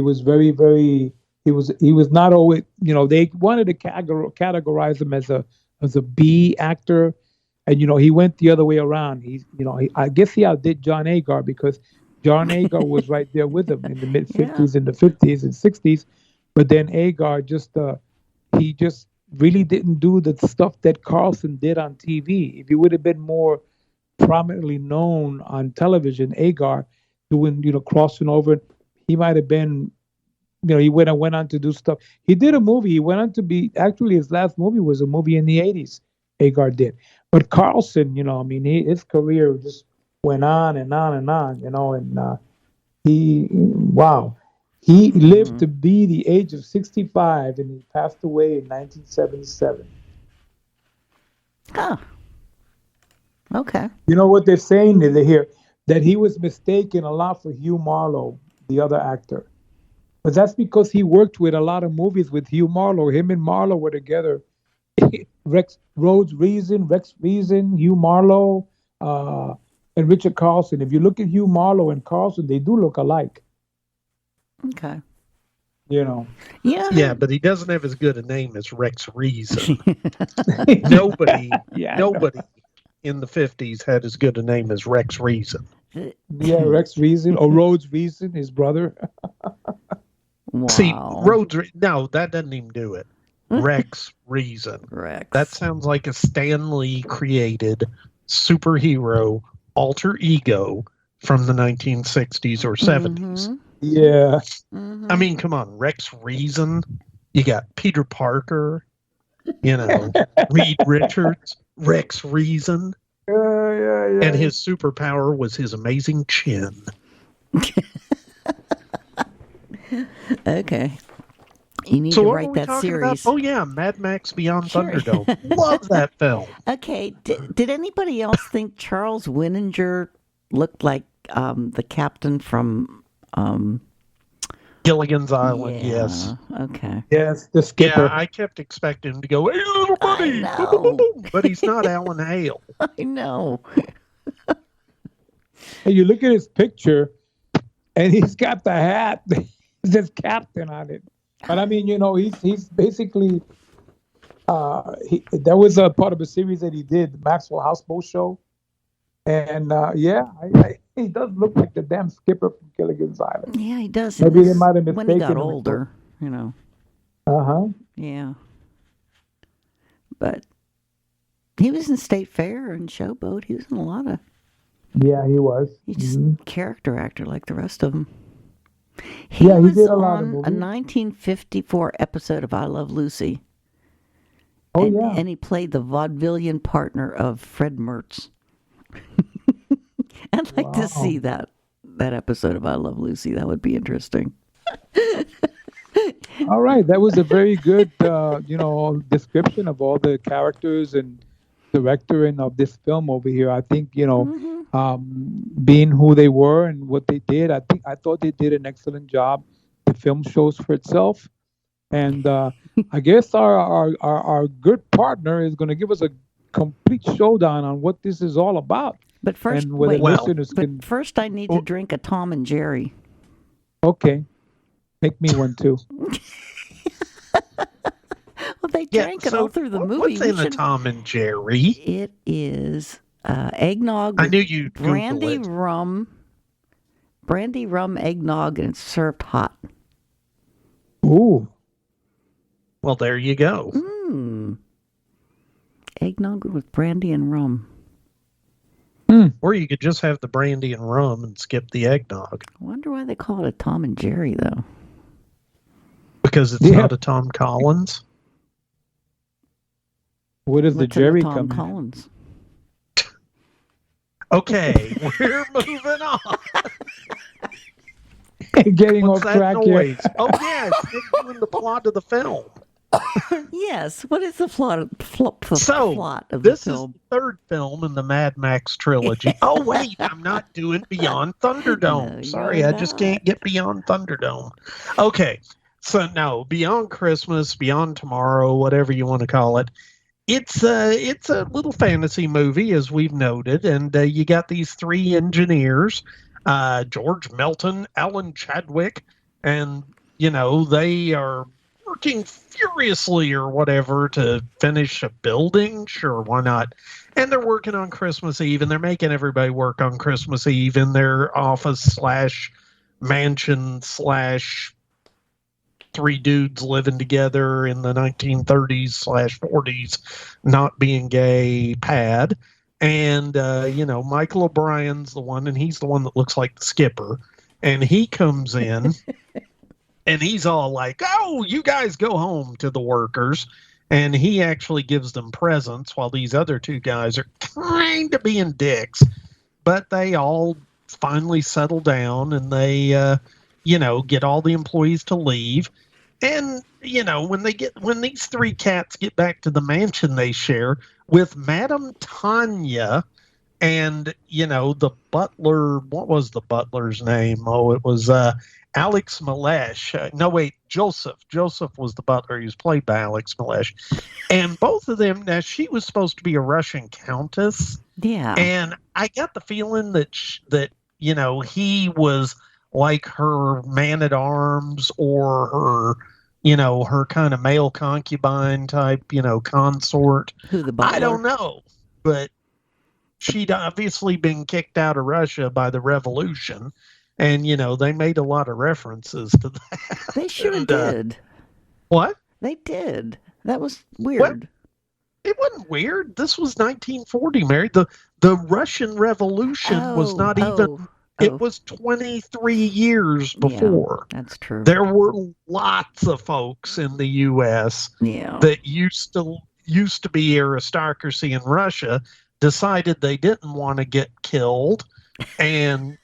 was very, very. He was not always. They wanted to categorize him as a B actor. And, he went the other way around. I guess he outdid John Agar, because John Agar was right there with him in the mid-50s and the 50s and 60s. But then Agar he just really didn't do the stuff that Carlson did on TV. If he would have been more prominently known on television, Agar, doing, crossing over, he might have been, he went on to do stuff. He did a movie. He went on to be, actually his last movie was a movie in the 80s. Agar did. But Carlson, his career just went on and on and on, and he lived to be the age of 65, and he passed away in 1977. Oh. Okay. You know what they're saying here? That he was mistaken a lot for Hugh Marlowe, the other actor. But that's because he worked with a lot of movies with Hugh Marlowe. Him and Marlowe were together. Rex Reason, Hugh Marlowe, and Richard Carlson. If you look at Hugh Marlowe and Carlson, they do look alike. Okay. Yeah. Yeah, but he doesn't have as good a name as Rex Reason. Nobody in the 50s had as good a name as Rex Reason. Yeah, Rex Reason, or Rhodes Reason, his brother. Wow. See, Rhodes, no, that doesn't even do it. Rex Reason. Rex. That sounds like a Stan Lee created superhero alter ego from the 1960s or 70s. Yeah. I mean, come on, Rex Reason. You got Peter Parker, Reed Richards, Rex Reason. Yeah. And his superpower was his amazing chin. Okay. You need to write that series. About? Oh, yeah, Mad Max Beyond Thunderdome. Love that film. Okay. Did anybody else think Charles Winninger looked like the captain from... Gilligan's Island, yes. Okay. Yes, the skipper. Yeah, I kept expecting him to go, hey, little buddy, boom, boom, boom, boom. But he's not Alan Hale. I know. Hey, you look at his picture, and he's got the hat. It says captain on it. But I mean, he's basically that was a part of a series that he did, the Maxwell Houseboat Show, and he does look like the damn skipper from Gilligan's Island. Yeah, he does. Maybe they might have mistaken when he got him. older, Yeah. But he was in State Fair and Showboat. He was in a lot of. Yeah, he was. He's just a character actor like the rest of them. He was did a lot on of movies. A 1954 episode of I Love Lucy. Oh, and, yeah. And he played the vaudevillian partner of Fred Mertz. I'd like to see that episode of I Love Lucy. That would be interesting. All right, that was a very good, description of all the characters and director and of this film over here. I think, being who they were and what they did, I thought they did an excellent job. The film shows for itself, and I guess our good partner is going to give us a complete showdown on what this is all about. But first, first I need to drink a Tom and Jerry. Okay. Make me one, too. Well, they drank it all through the movie. What's in a Tom and Jerry? It is eggnog. I knew you'd brandy rum, eggnog, and it's served hot. Ooh. Well, there you go. Eggnog with brandy and rum. Or you could just have the brandy and rum and skip the eggnog. I wonder why they call it a Tom and Jerry, though. Because it's not a Tom Collins. Where does the Jerry come in? Tom Collins. Okay, we're moving on. Getting What's off that track noise? here. Oh, yeah, it's doing the plot of the film. Yes. What is the plot of the film? This is the third film in the Mad Max trilogy. Oh, wait, I'm not doing Beyond Thunderdome. No, Sorry, I just can't get Beyond Thunderdome. Okay, so no, Beyond Christmas, Beyond Tomorrow, whatever you want to call it. It's a little fantasy movie, as we've noted, and you got these three engineers, George Melton, Alan Chadwick, and, they are working furiously or whatever to finish a building. Sure, why not? And they're working on Christmas Eve, and they're making everybody work on Christmas Eve in their office / mansion / three dudes living together in the 1930s / 40s, not being gay pad. And, Michael O'Brien's the one, and he's the one that looks like the skipper. And he comes in. And he's all like, oh, you guys go home to the workers. And he actually gives them presents while these other two guys are kind of being dicks. But they all finally settle down and they, get all the employees to leave. And, when these three cats get back to the mansion they share with Madame Tanya and, the butler, what was the butler's name? Oh, it was, Alex Malesh. Joseph. Joseph was the butler. He was played by Alex Malesh. And both of them, now she was supposed to be a Russian countess. Yeah. And I got the feeling that he was like her man-at-arms or her, her kind of male concubine type, consort. Who, the butler? I don't know. But she'd obviously been kicked out of Russia by the revolution. And, they made a lot of references to that. They sure did. What? They did. That was weird. Well, it wasn't weird. This was 1940, Mary. The Russian Revolution was not even... It was 23 years before. Yeah, that's true. There were lots of folks in the U.S. that used to be aristocracy in Russia, decided they didn't want to get killed, and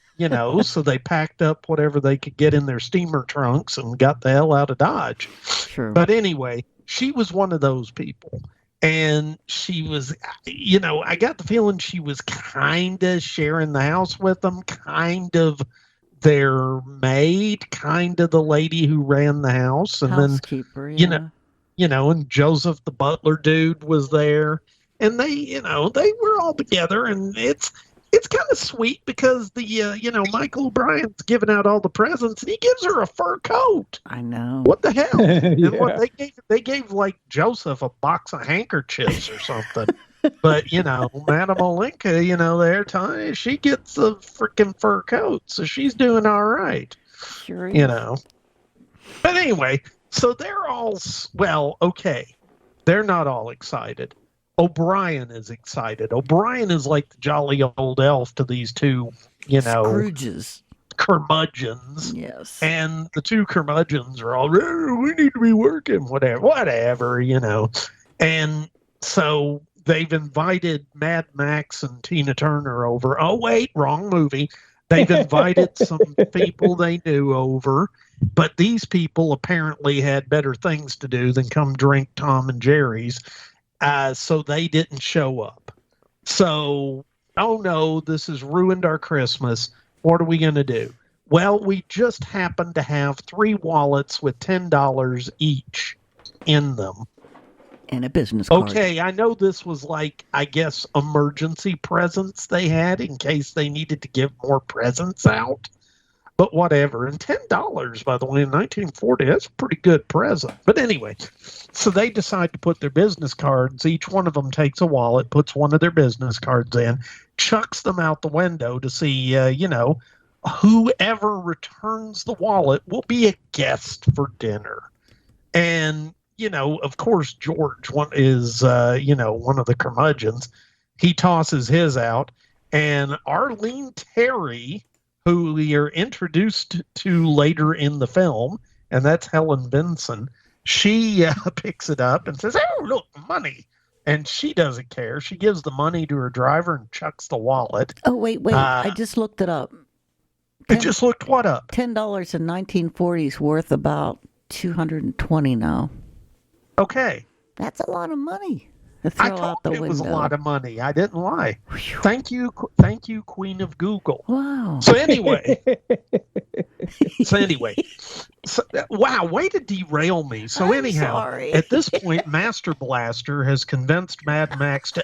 so they packed up whatever they could get in their steamer trunks and got the hell out of Dodge. Sure. But anyway, she was one of those people. And she was, I got the feeling she was kind of sharing the house with them, kind of their maid, kind of the lady who ran the house. And housekeeper, then, and Joseph, the butler dude, was there. And they were all together. And it's kind of sweet because Michael O'Brien's giving out all the presents, and he gives her a fur coat. I know. What the hell? And what they gave like Joseph a box of handkerchiefs or something. But Madame Olenka, she gets a freaking fur coat, so she's doing all right. Sure is. But anyway, so they're all okay. They're not all excited. O'Brien is excited. O'Brien is like the jolly old elf to these two, Scrooges. Curmudgeons. Yes. And the two curmudgeons are all, we need to be working, whatever. And so they've invited Mad Max and Tina Turner over. Oh, wait, wrong movie. They've invited some people they knew over, but these people apparently had better things to do than come drink Tom and Jerry's. So they didn't show up. So, oh no, this has ruined our Christmas. What are we going to do? Well, we just happen to have 3 wallets with $10 each in them. And a business card. Okay, I know this was like, I guess, emergency presents they had in case they needed to give more presents out. But whatever. And $10, by the way, in 1940, that's a pretty good present. But anyway, so they decide to put their business cards. Each one of them takes a wallet, puts one of their business cards in, chucks them out the window to see, whoever returns the wallet will be a guest for dinner. And, of course, George is, one of the curmudgeons. He tosses his out. And Arlene Terry, who we are introduced to later in the film, and that's Helen Benson, she picks it up and says, oh, look, money. And she doesn't care. She gives the money to her driver and chucks the wallet. Oh, wait. I just looked it up. You just looked what up? $10 in 1940 is worth about $220 now. Okay. That's a lot of money. I thought it was a lot of money. I didn't lie. Thank you, Queen of Google. Wow. So anyway, wow, way to derail me. So sorry. At this point, Master Blaster has convinced Mad Max to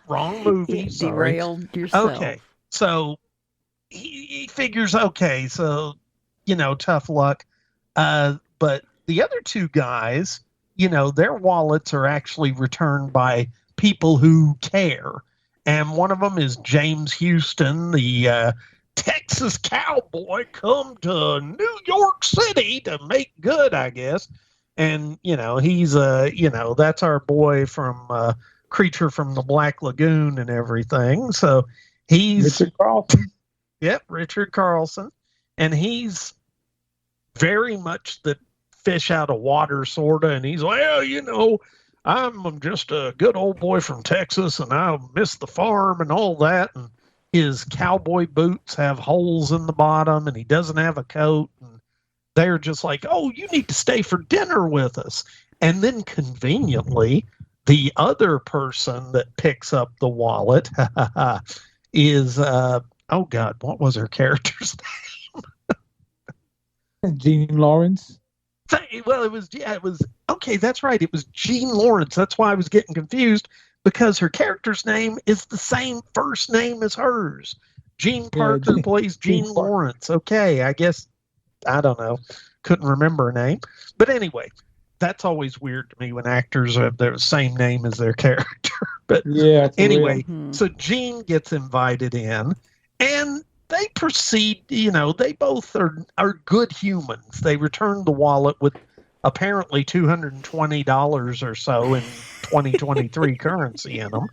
wrong movie. Derailed yourself. Okay, so he figures, okay, so tough luck. But the other two guys, their wallets are actually returned by people who care. And one of them is James Houston, the Texas cowboy, come to New York City to make good, I guess. And, he's, that's our boy from Creature from the Black Lagoon and everything. So he's... Richard Carlson. Yep, Richard Carlson. And he's very much the fish out of water, sorta, and he's well, I'm just a good old boy from Texas, and I miss the farm and all that, and his cowboy boots have holes in the bottom, and he doesn't have a coat, and they're just like, oh, you need to stay for dinner with us. And then conveniently, the other person that picks up the wallet is oh God, what was her character's name? Jean Lawrence. Well, it was okay. That's right. It was Jean Lawrence. That's why I was getting confused, because her character's name is the same first name as hers. Jean Parker plays Jean Lawrence. Okay, I guess, I don't know. Couldn't remember her name. But anyway, that's always weird to me when actors have the same name as their character. But anyway, so Jean gets invited in, and they proceed, they both are good humans. They return the wallet with apparently $220 or so in 2023 currency in them.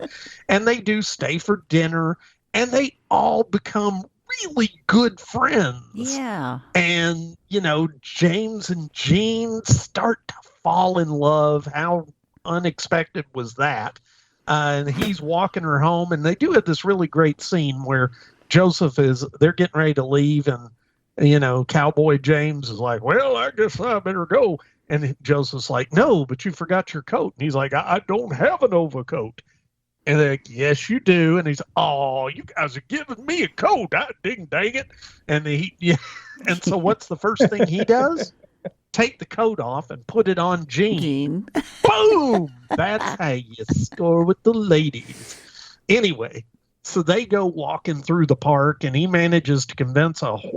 And they do stay for dinner, and they all become really good friends. Yeah. And, James and Jean start to fall in love. How unexpected was that? And he's walking her home, and they do have this really great scene where they're getting ready to leave, and, Cowboy James is like, well, I guess I better go. And Joseph's like, no, but you forgot your coat. And he's like, I don't have an overcoat. And they're like, yes, you do. And he's, oh, you guys are giving me a coat. Dang it. And and so what's the first thing he does? Take the coat off and put it on Jean. Boom! That's how you score with the ladies. Anyway, so they go walking through the park, and he manages to convince a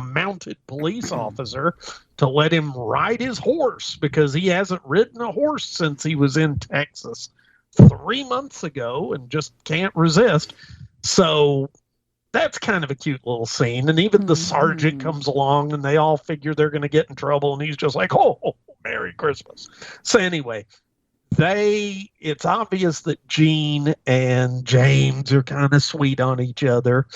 mounted police officer to let him ride his horse, because he hasn't ridden a horse since he was in Texas 3 months ago and just can't resist. So that's kind of a cute little scene. And even the sergeant comes along, and they all figure they're going to get in trouble. And he's just like, oh, Merry Christmas. So anyway, it's obvious that Jean and James are kind of sweet on each other.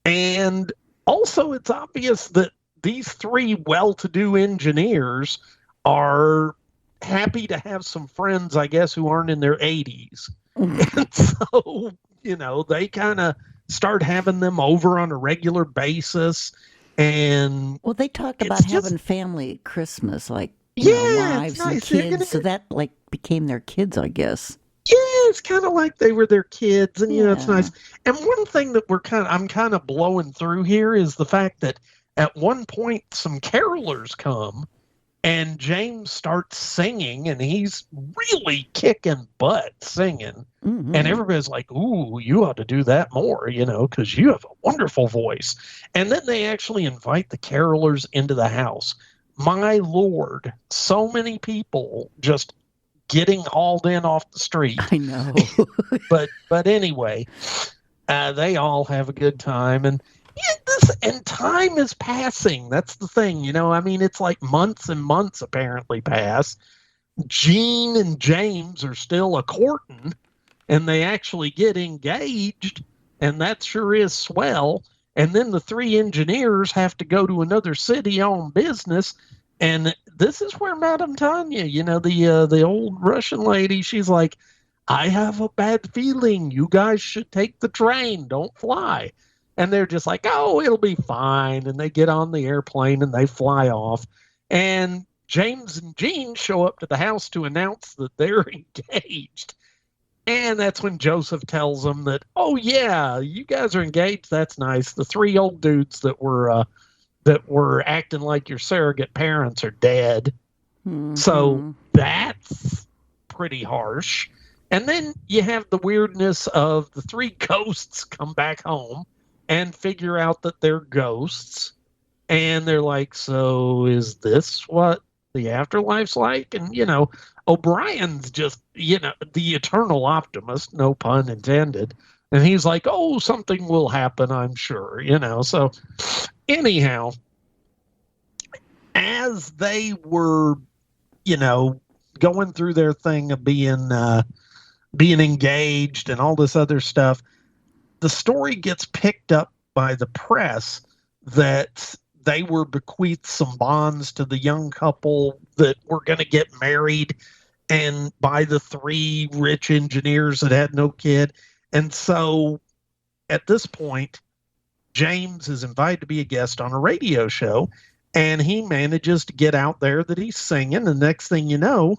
And also it's obvious that these three well-to-do engineers are happy to have some friends, I guess, who aren't in their 80s. And so, they kind of start having them over on a regular basis. And well, they talk about having family at Christmas, like wives and kids. So that became their kids, I guess. Yeah, it's kind of like they were their kids, and it's nice. And one thing that I'm kind of blowing through here is the fact that at one point some carolers come, and James starts singing, and he's really kicking butt singing. Mm-hmm. And everybody's like, ooh, you ought to do that more, because you have a wonderful voice. And then they actually invite the carolers into the house. My Lord, so many people just getting hauled in off the street. I know. but anyway, they all have a good time. And time is passing. That's the thing, it's like months and months apparently pass. Jean and James are still a courting, and they actually get engaged, and that sure is swell. And then the three engineers have to go to another city on business. And this is where Madame Tanya, the old Russian lady, she's like, I have a bad feeling. You guys should take the train. Don't fly. And they're just like, oh, it'll be fine. And they get on the airplane and they fly off. And James and Jean show up to the house to announce that they're engaged. And that's when Joseph tells them that, oh, yeah, you guys are engaged. That's nice. The three old dudes that were acting like your surrogate parents are dead. Mm-hmm. So that's pretty harsh. And then you have the weirdness of the three ghosts come back home and figure out that they're ghosts. And they're like, so is this what the afterlife's like? And, O'Brien's just, the eternal optimist, no pun intended. And he's like, oh, something will happen, I'm sure, So anyhow, as they were, going through their thing of being engaged and all this other stuff, the story gets picked up by the press that they were bequeathed some bonds to the young couple that were going to get married, and by the three rich engineers that had no kid. And so at this point, James is invited to be a guest on a radio show, and he manages to get out there that he's singing. And next thing you know,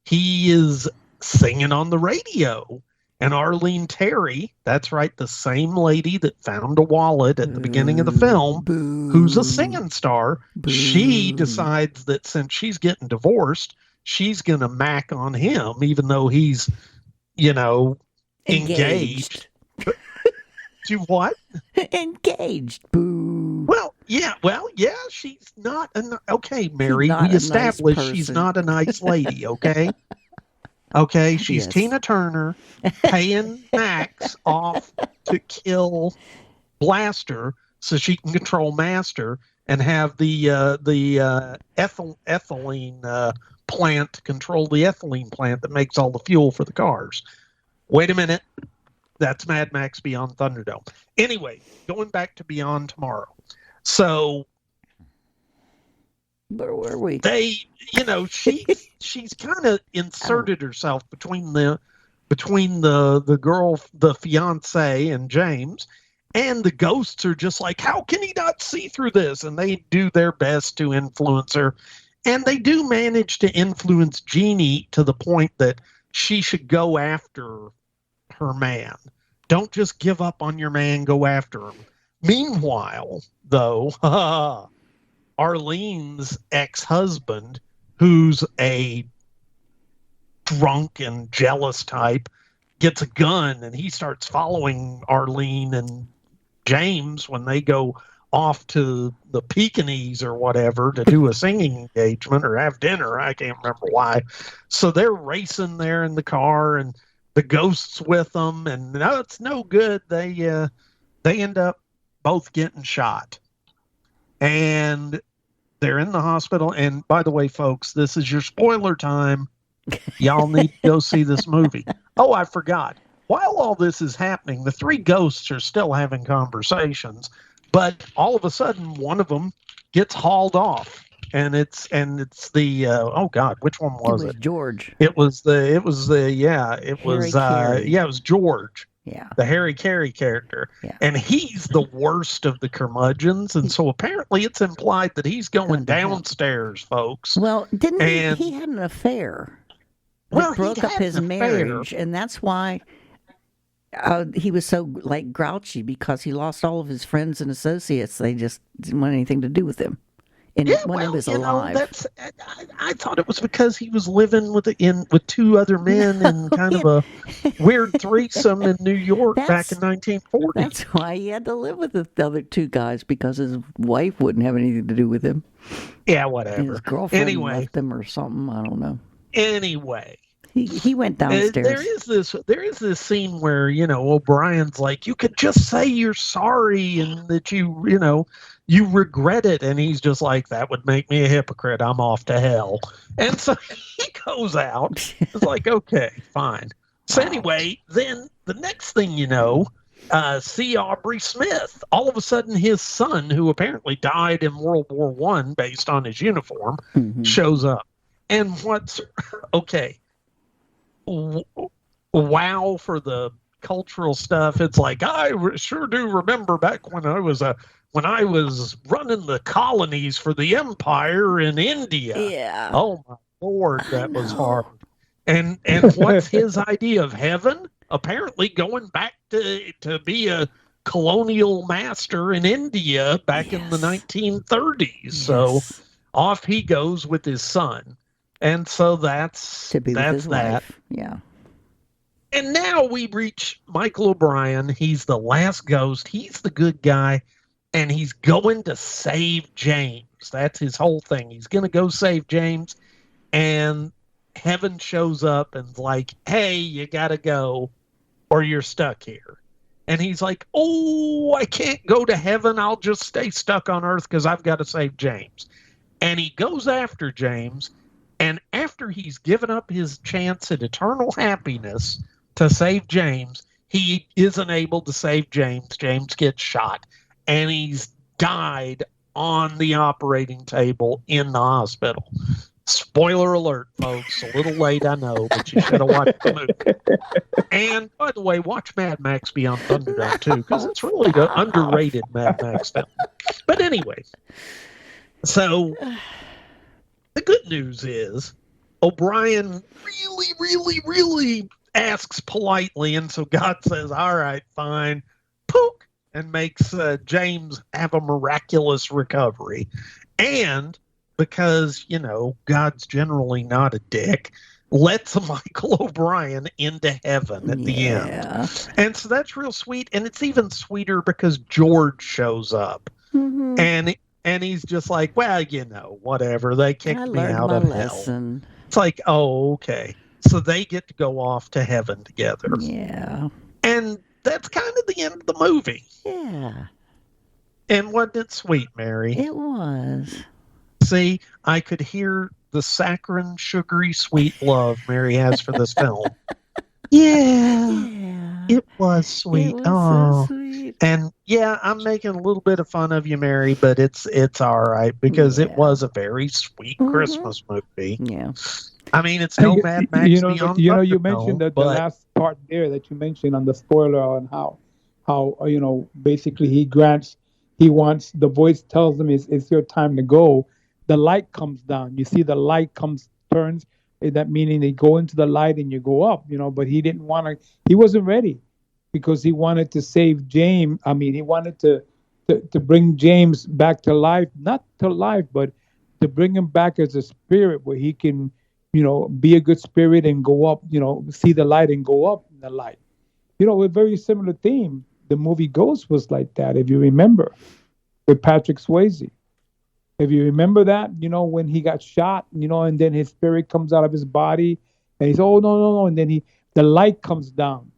he is singing on the radio. And Arlene Terry, that's right, the same lady that found a wallet at the beginning of the film, who's a singing star, she decides that since she's getting divorced, she's going to mac on him, even though he's, engaged. To what? Engaged. Boo. Well, yeah, she's not. Okay, Mary, we established she's not a nice lady, okay? Okay, she's Tina Turner paying Max off to kill Blaster so she can control Master. and have the ethylene plant control the ethylene plant that makes all the fuel for the cars. Wait a minute. That's Mad Max Beyond Thunderdome. Anyway, going back to Beyond Tomorrow. So where were we? They, she's kind of inserted herself between the girl, the fiance, and James, and the ghosts are just like, how can he not see through this? And they do their best to influence her, and they do manage to influence Jeannie to the point that she should go after her man. Don't just give up on your man, go after him. Meanwhile, though, Arlene's ex-husband, who's a drunk and jealous type, gets a gun and he starts following Arlene and James when they go off to the Pekingese or whatever to do a singing engagement or have dinner. I can't remember why. So they're racing there in the car and the ghost's with them, and no, it's no good. They end up both getting shot. And they're in the hospital. And by the way, folks, this is your spoiler time. Y'all need to go see this movie. Oh, I forgot. While all this is happening, the three ghosts are still having conversations, but all of a sudden one of them gets hauled off. And it's the oh God, which one was it? George. It was George. Yeah. The Harry Carey character. Yeah. And he's the worst of the curmudgeons. And so apparently it's implied that he's going downstairs, folks. Well, he had an affair? Well, broke up his marriage, and that's why he was so grouchy, because he lost all of his friends and associates. They just didn't want anything to do with him. When he was alive. I thought it was because he was living with two other men in kind of a weird threesome in New York back in 1940. That's why he had to live with the other two guys, because his wife wouldn't have anything to do with him. Yeah, whatever. And his girlfriend left him or something. I don't know. Anyway. He went downstairs. There is this scene where, O'Brien's like, you could just say you're sorry and that you regret it. And he's just like, that would make me a hypocrite. I'm off to hell. And so he goes out. It's like, okay, fine. So anyway, then the next thing you know, see Aubrey Smith. All of a sudden, his son, who apparently died in World War I based on his uniform, shows up. And okay. Wow for the cultural stuff. It's like, I sure do remember back when I was running the colonies for the empire in India. Yeah. Oh my Lord, that was hard. And what's his idea of heaven? Apparently going back to be a colonial master in India back in the 1930s. Yes. So off he goes with his son. And so that's that. Wife. Yeah. And now we reach Michael O'Brien. He's the last ghost. He's the good guy. And he's going to save James. That's his whole thing. He's going to go save James. And heaven shows up and's like, hey, you got to go or you're stuck here. And he's like, oh, I can't go to heaven. I'll just stay stuck on earth because I've got to save James. And he goes after James. And after he's given up his chance at eternal happiness to save James, he isn't able to save James. James gets shot. And he's died on the operating table in the hospital. Spoiler alert, folks. A little late, I know, but you should have watched the movie. And, by the way, watch Mad Max Beyond Thunderdome, too, because it's really the underrated Mad Max film. But anyway, so the good news is O'Brien really, really, really asks politely, and so God says, all right, fine, pook, and makes James have a miraculous recovery. And because, God's generally not a dick, lets Michael O'Brien into heaven at the end. And so that's real sweet. And it's even sweeter because George shows up. Mm-hmm. And he's just like, well, whatever. They kicked me out of hell. It's like, oh, okay. So they get to go off to heaven together. Yeah. And that's kind of the end of the movie. Yeah. And wasn't it sweet, Mary? It was. See, I could hear the saccharine, sugary, sweet love Mary has for this film. Yeah, it was sweet. It was so sweet. And yeah, I'm making a little bit of fun of you, Mary, but it's all right because it was a very sweet Christmas movie. Yeah. I mean, it's no Mad Max Beyond Thunderdome, you mentioned the last part there that you mentioned on the spoiler on how basically he wants, the voice tells him it's your time to go. The light comes down. You see the light turns, that meaning they go into the light and you go up, but he didn't want to, he wasn't ready because he wanted to save James. I mean, he wanted to bring James back to life, not to life, but to bring him back as a spirit where he can, be a good spirit and go up, see the light and go up in the light. A very similar theme. The movie Ghost was like that, if you remember, with Patrick Swayze. If you remember that, when he got shot, and then his spirit comes out of his body, and he's, oh, no, and then the light comes down.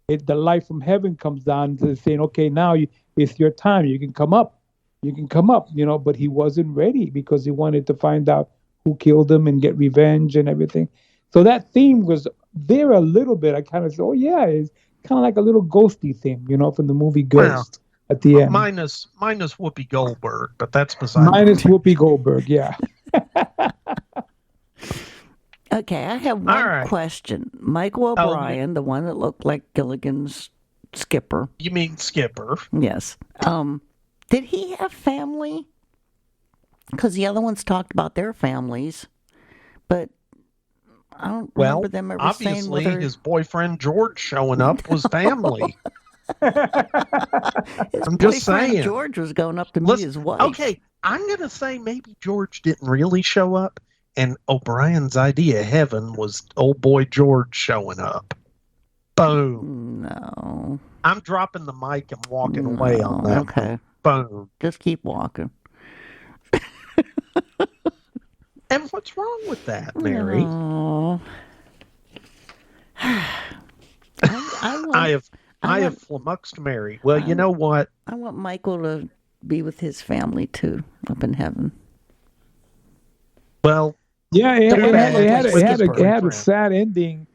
The light from heaven comes down to saying, okay, now it's your time. You can come up. But he wasn't ready because he wanted to find out who killed him and get revenge and everything. So that theme was there a little bit. I kind of said, oh, yeah, it's kind of like a little ghosty theme, from the movie Ghost. At the end. Minus Whoopi Goldberg, but that's beside Whoopi Goldberg, yeah. Okay, I have one question. Michael O'Brien, the one that looked like Gilligan's Skipper. You mean Skipper? Yes. Did he have family? Because the other ones talked about their families, but I don't remember them ever saying whether... Obviously, his boyfriend George showing up was family. I'm just saying. George was going up to meet his wife. Okay, I'm going to say maybe George didn't really show up, and O'Brien's idea of heaven was old boy George showing up. Boom. No. I'm dropping the mic and walking away on that. Okay. Boom. Just keep walking. And what's wrong with that, Mary? Oh. I have flummoxed Mary. Well, you know what? I want Michael to be with his family, too, up in heaven. Well, yeah, it had a sad ending,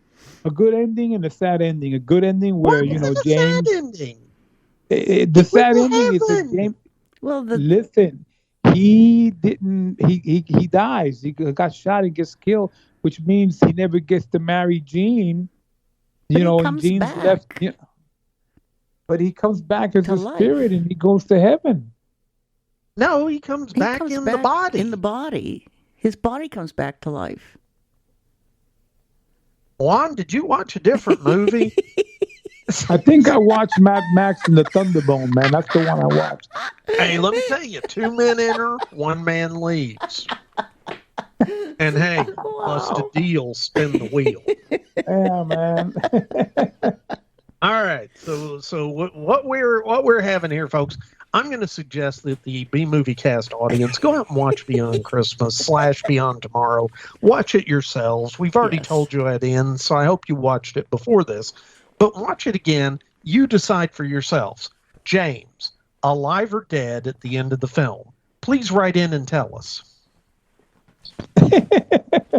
a good ending and a sad ending. A good ending where, James... sad ending? The sad ending is that James... Well, listen, he dies. He got shot and gets killed, which means he never gets to marry Jean. And Jean's back. left... But he comes back as a spirit and he goes to heaven. No, he comes back in the body. In the body. His body comes back to life. Juan, did you watch a different movie? I think I watched Mad Max and the Thunderdome, man. That's the one I watched. Hey, let me tell you, 2 men enter, 1 man leaves. And hey, bust a deal, spin the wheel. Yeah, man. All right, so what we're having here, folks, I'm going to suggest that the B-Movie Cast audience go out and watch Beyond Christmas / Beyond Tomorrow. Watch it yourselves. We've already told you at the end, so I hope you watched it before this. But watch it again. You decide for yourselves. James, alive or dead at the end of the film? Please write in and tell us.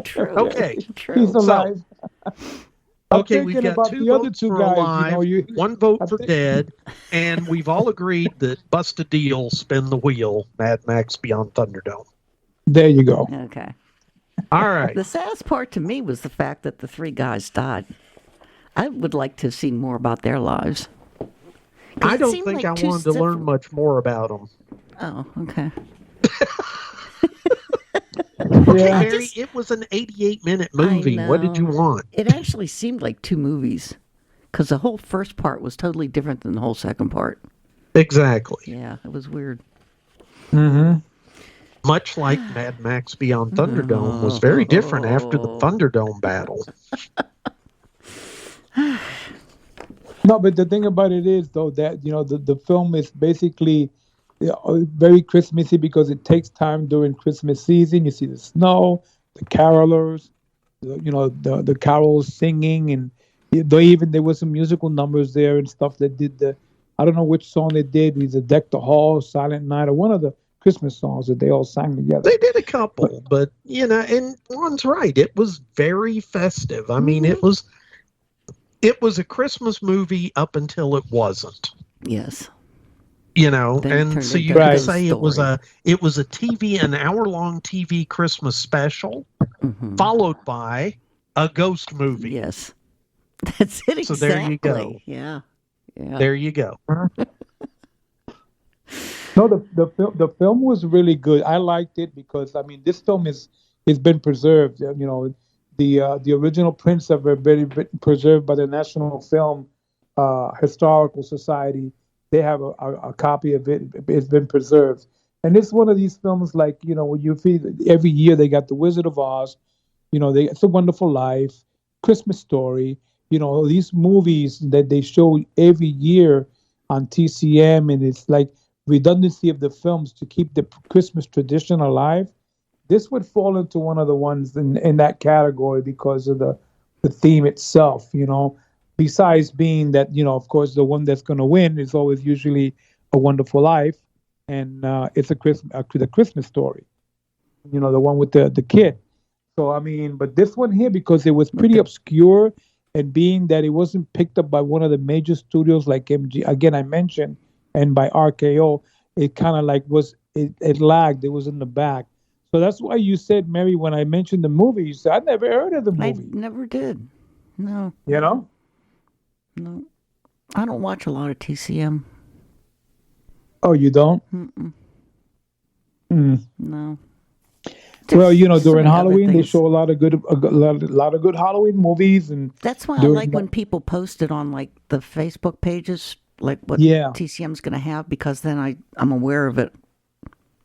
True. Okay. True. He's alive. Okay, we've got 2 votes for alive, 1 vote for dead, and we've all agreed that bust a deal, spin the wheel, Mad Max Beyond Thunderdome. There you go. Okay. All right. The saddest part to me was the fact that the 3 guys died. I would like to have seen more about their lives. I don't think I wanted to learn much more about them. Oh, okay. Okay, Mary, it was an 88-minute movie. What did you want? It actually seemed like 2 movies because the whole first part was totally different than the whole second part. Exactly. Yeah, it was weird. Mm-hmm. Much like Mad Max Beyond Thunderdome was very different after the Thunderdome battle. No, but the thing about it is, though, that, the film is basically very Christmassy because it takes time during Christmas season. You see the snow, the carolers, the carols singing, and there were some musical numbers there and stuff that did I don't know which song they did. Either Deck the Hall, Silent Night, or one of the Christmas songs that they all sang together. They did a couple, but and Juan's right. It was very festive. I mean, it was a Christmas movie up until it wasn't. Yes. And so you could say it was a an hour-long TV Christmas special, followed by a ghost movie. Yes. That's it, exactly. So there you go. Yeah. There you go. No, the film was really good. I liked it because this film has been preserved. The original prints have been preserved by the National Film Historical Society. They have a copy of it. It's been preserved, and it's one of these films when you feel every year they got The Wizard of Oz. It's a Wonderful Life, Christmas Story. These movies that they show every year on TCM, and it's like redundancy of the films to keep the Christmas tradition alive. This would fall into one of the ones in that category because of the theme itself, besides being that, of course, the one that's going to win is always usually A Wonderful Life, and it's the Christmas Story, the one with the kid. So, but this one here, because it was pretty obscure, and being that it wasn't picked up by one of the major studios like MG, again, I mentioned, and by RKO, it kind of it lagged. It was in the back. So that's why you said, Mary, when I mentioned the movie, you said, I never heard of the movie. I never did. No. No. I don't watch a lot of TCM. Oh, you don't? No. Well, during Halloween they show a lot of good Halloween movies, and that's why I like when people post it on like the Facebook pages, like what TCM's going to have, because then I'm aware of it.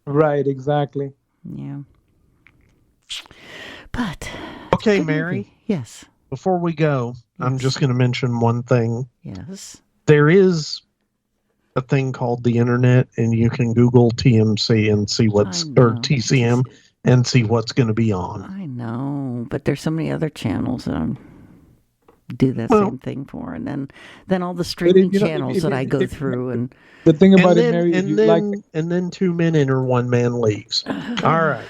Right, exactly. Yeah. But okay, Mary. Movie. Yes. Before we go, I'm just going to mention one thing. Yes. There is a thing called the internet, and you can Google TMC and see or TCM and see what's going to be on. I know, but there's so many other channels that do that same thing for, and then all the streaming channels that I go through, and the thing about it, Mary, and then 2 men enter, 1 man leaves. All right.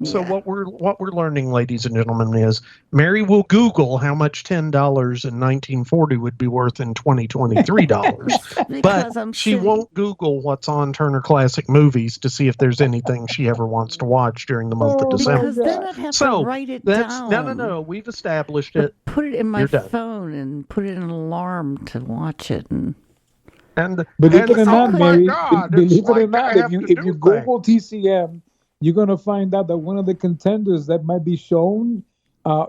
So what we're learning, ladies and gentlemen, is Mary will Google how much $10 in 1940 would be worth in 2023 dollars, but she won't Google what's on Turner Classic Movies to see if there's anything she ever wants to watch during the month of December. Because then I'd have to write it down. No. We've established it. Put it in my phone and put it in an alarm to watch it and. Believe it or not, Mary, believe it or not, if you Google TCM, you're going to find out that one of the contenders that might be shown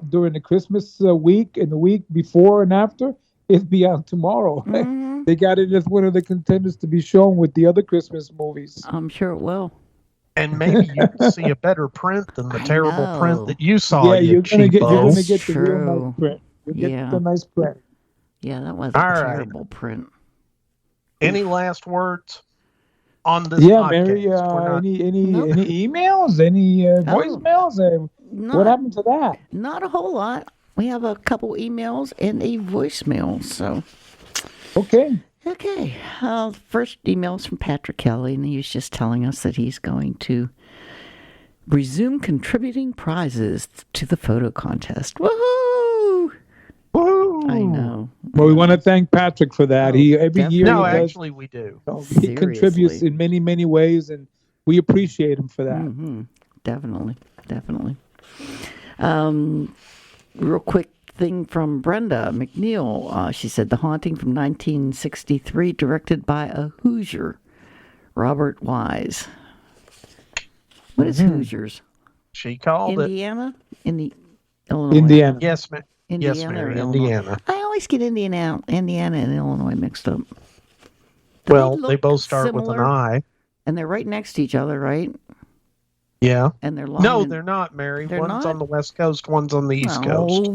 during the Christmas week and the week before and after is Beyond Tomorrow. Mm-hmm. They got it as one of the contenders to be shown with the other Christmas movies. I'm sure it will. And maybe you can see a better print than the terrible print that you saw. Yeah, you're going to get the real nice print. You'll get the nice print. Yeah, that was a terrible print. Any last words on this? Yeah, Mary. Any emails? Any voicemails? What happened to that? Not a whole lot. We have a couple emails and a voicemail. So, okay. First email is from Patrick Kelly, and he's just telling us that he's going to resume contributing prizes to the photo contest. Woohoo! Woo! I know. Well, we want to thank Patrick for that. Every year. No, actually, we do. He contributes in many, many ways, and we appreciate him for that. Mm-hmm. Definitely. Real quick thing from Brenda McNeil. She said The Haunting from 1963, directed by a Hoosier, Robert Wise. What is Hoosiers? She called Indiana? Illinois. Indiana. Yes, ma'am. Indiana, yes, Mary, Indiana. I always get Indiana and Illinois mixed up. They both start with an I. And they're right next to each other, right? Yeah. And they're long. No, they're not, Mary. One's on the West Coast, one's on the East Coast.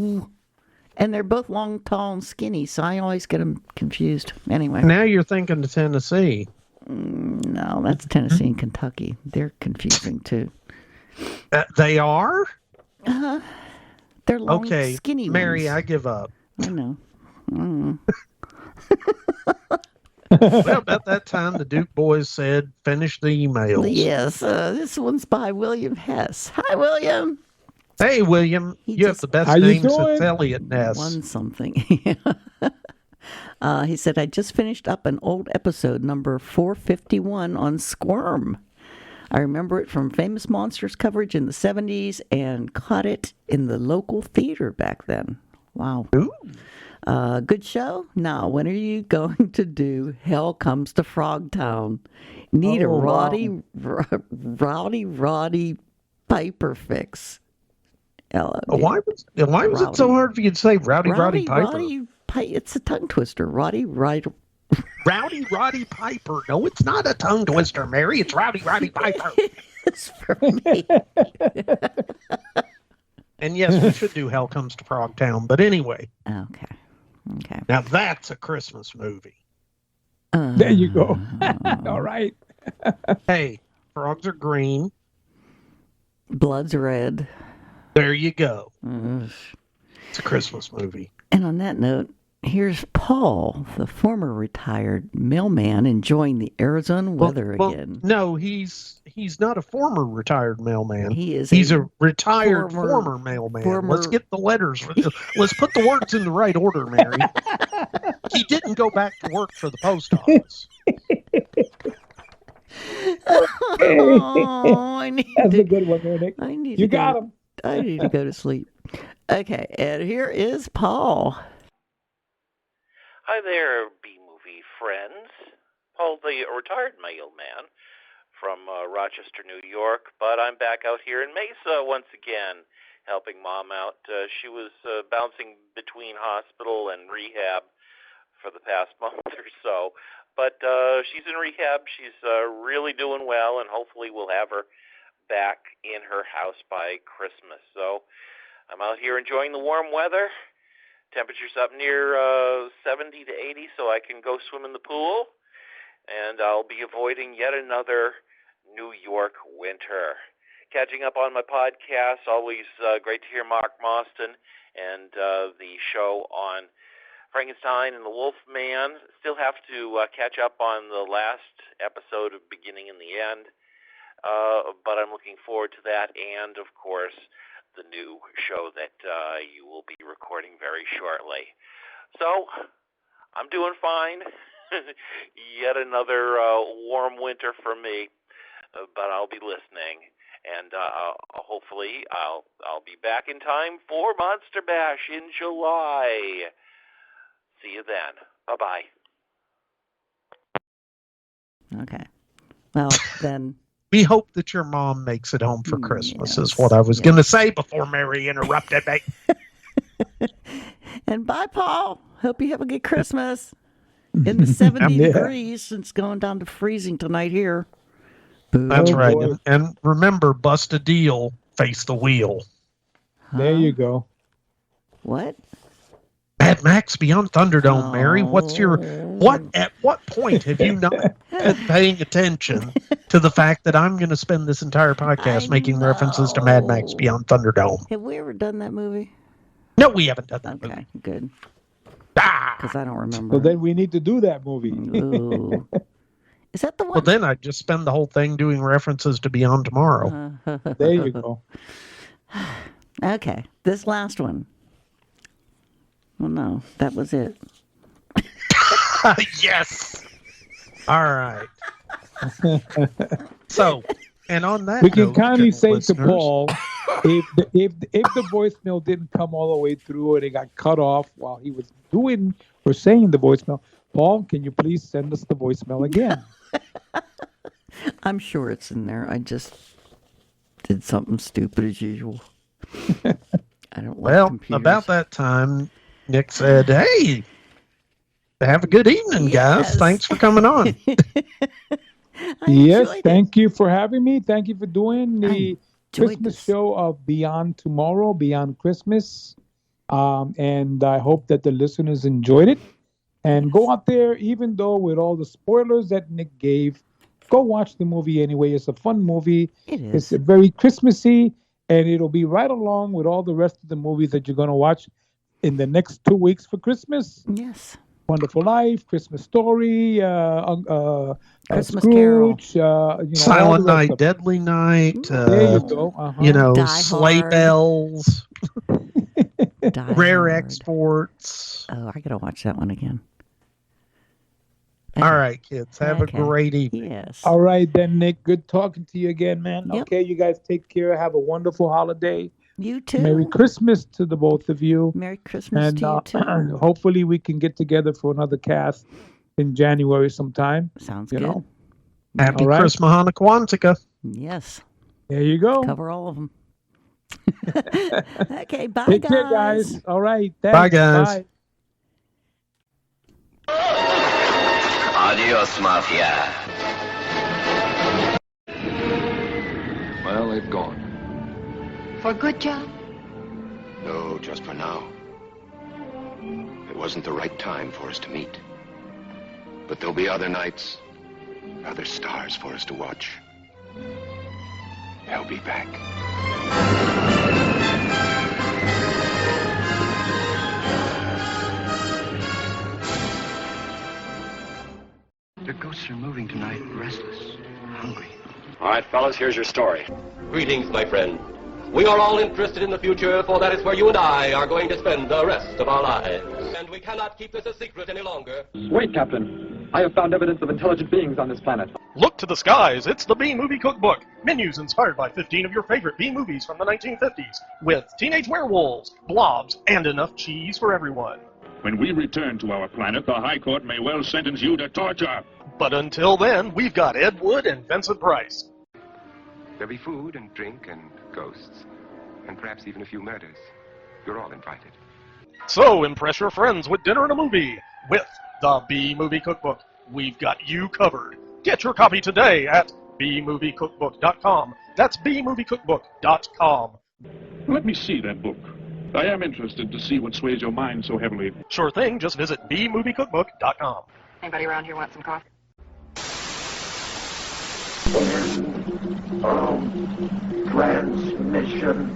And they're both long, tall, and skinny, so I always get them confused. Anyway. Now you're thinking of Tennessee. No, that's Tennessee and Kentucky. They're confusing, too. They are? Uh-huh. They're long, skinny Mary, ones. I give up. I know. Well, about that time, the Duke boys said, finish the emails. Yes, this one's by William Hess. Hi, William. Hey, William, you have the best name since Elliot Ness. Won something. He said, I just finished up an old episode, number 451, on Squirm. I remember it from Famous Monsters coverage in the 70s and caught it in the local theater back then. Wow. Good show. Now, when are you going to do Hell Comes to Frogtown? Need a Roddy Piper fix. Why was it so hard for you to say Rowdy Piper? It's a tongue twister. Rowdy Piper. No, it's not a tongue twister, Mary. It's Rowdy Piper. It's for me. And yes, we should do Hell Comes to Frogtown. But anyway. Okay. Now that's a Christmas movie. There you go. All right. Hey, frogs are green. Blood's red. There you go. It's a Christmas movie. And on that note, here's Paul, the former retired mailman, enjoying the Arizona weather again. No, he's not a former retired mailman. He's a retired former mailman. Let's get the letters. Let's put the words in the right order, Mary. He didn't go back to work for the post office. That's a good one, Nick. You got him. I need to go to sleep. Okay, and here is Paul. Hi there, B-movie friends. Paul, the retired mailman from Rochester, New York, but I'm back out here in Mesa once again, helping Mom out. She was bouncing between hospital and rehab for the past month or so, but she's in rehab. She's really doing well, and hopefully we'll have her back in her house by Christmas. So I'm out here enjoying the warm weather. Temperatures up near 70 to 80, so I can go swim in the pool. And I'll be avoiding yet another New York winter. Catching up on my podcast, always great to hear Mark Mostyn and the show on Frankenstein and the Wolfman. Still have to catch up on the last episode of Beginning and the End, but I'm looking forward to that, and of course the new show that you will be recording very shortly. So I'm doing fine. Yet another warm winter for me, but I'll be listening, and hopefully I'll be back in time for Monster Bash in July. See you then. Bye-bye. Okay. Well, then. We hope that your mom makes it home for Christmas, is what I was going to say before Mary interrupted me. And bye, Paul. Hope you have a good Christmas. In the 70 degrees, it's going down to freezing tonight here. That's right. And remember, bust a deal, face the wheel. There you go. What? Mad Max Beyond Thunderdome, Mary. At what point have you not been paying attention to the fact that I'm going to spend this entire podcast making references to Mad Max Beyond Thunderdome? Have we ever done that movie? No, we haven't done that movie. Okay, good. Because I don't remember. So then we need to do that movie. Ooh. Is that the one? Well, then I'd just spend the whole thing doing references to Beyond Tomorrow. There you go. Okay, this last one. Well, no, that was it. Yes. All right. So, and on that, we can kindly say listeners, to Paul, if the voicemail didn't come all the way through and it got cut off while he was doing or saying the voicemail, Paul, can you please send us the voicemail again? I'm sure it's in there. I just did something stupid as usual. I don't like computers. About that time, Nick said, "Hey, have a good evening, guys. Thanks for coming on." Yes, thank you for having me. Thank you for doing the Christmas show of Beyond Tomorrow, Beyond Christmas. And I hope that the listeners enjoyed it. And go out there, even though with all the spoilers that Nick gave, go watch the movie anyway. It's a fun movie. It is. It's very Christmassy, and it'll be right along with all the rest of the movies that you're going to watch in the next 2 weeks for Christmas. Yes. Wonderful Life, Christmas Story, Christmas Scrooge, Silent Night, Deadly Night. There you go. Sleigh Bells. Rare Hard. Exports. Oh, I gotta watch that one again. All right, kids. Have a great evening. Yes. All right, then, Nick. Good talking to you again, man. Yep. Okay, you guys take care. Have a wonderful holiday. You too. Merry Christmas to the both of you. Merry Christmas to you too. Hopefully we can get together for another cast in January sometime. Sounds good. Happy Christmas, Hanukkah, Kwanzaa. Yes. There you go. Cover all of them. Okay, bye, Take guys. care, guys. All right. Thanks. Bye, guys. Bye. Adios, Mafia. Well, they've gone. For good, Joe? No, just for now. It wasn't the right time for us to meet. But there'll be other nights, other stars for us to watch. They'll be back. The ghosts are moving tonight, restless, hungry. All right, fellas, here's your story. Greetings, my friend. We are all interested in the future, for that is where you and I are going to spend the rest of our lives. And we cannot keep this a secret any longer. Wait, Captain. I have found evidence of intelligent beings on this planet. Look to the skies. It's the B-Movie Cookbook. Menus inspired by 15 of your favorite B-movies from the 1950s, with teenage werewolves, blobs, and enough cheese for everyone. When we return to our planet, the High Court may well sentence you to torture. But until then, we've got Ed Wood and Vincent Price. There'll be food and drink and ghosts, and perhaps even a few murders. You're all invited. So impress your friends with dinner and a movie with the B-Movie Cookbook. We've got you covered. Get your copy today at bmoviecookbook.com. That's bmoviecookbook.com. Let me see that book. I am interested to see what sways your mind so heavily. Sure thing. Just visit bmoviecookbook.com. Anybody around here want some coffee? Transmission.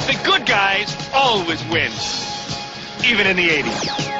The good guys always win, even in the 80s.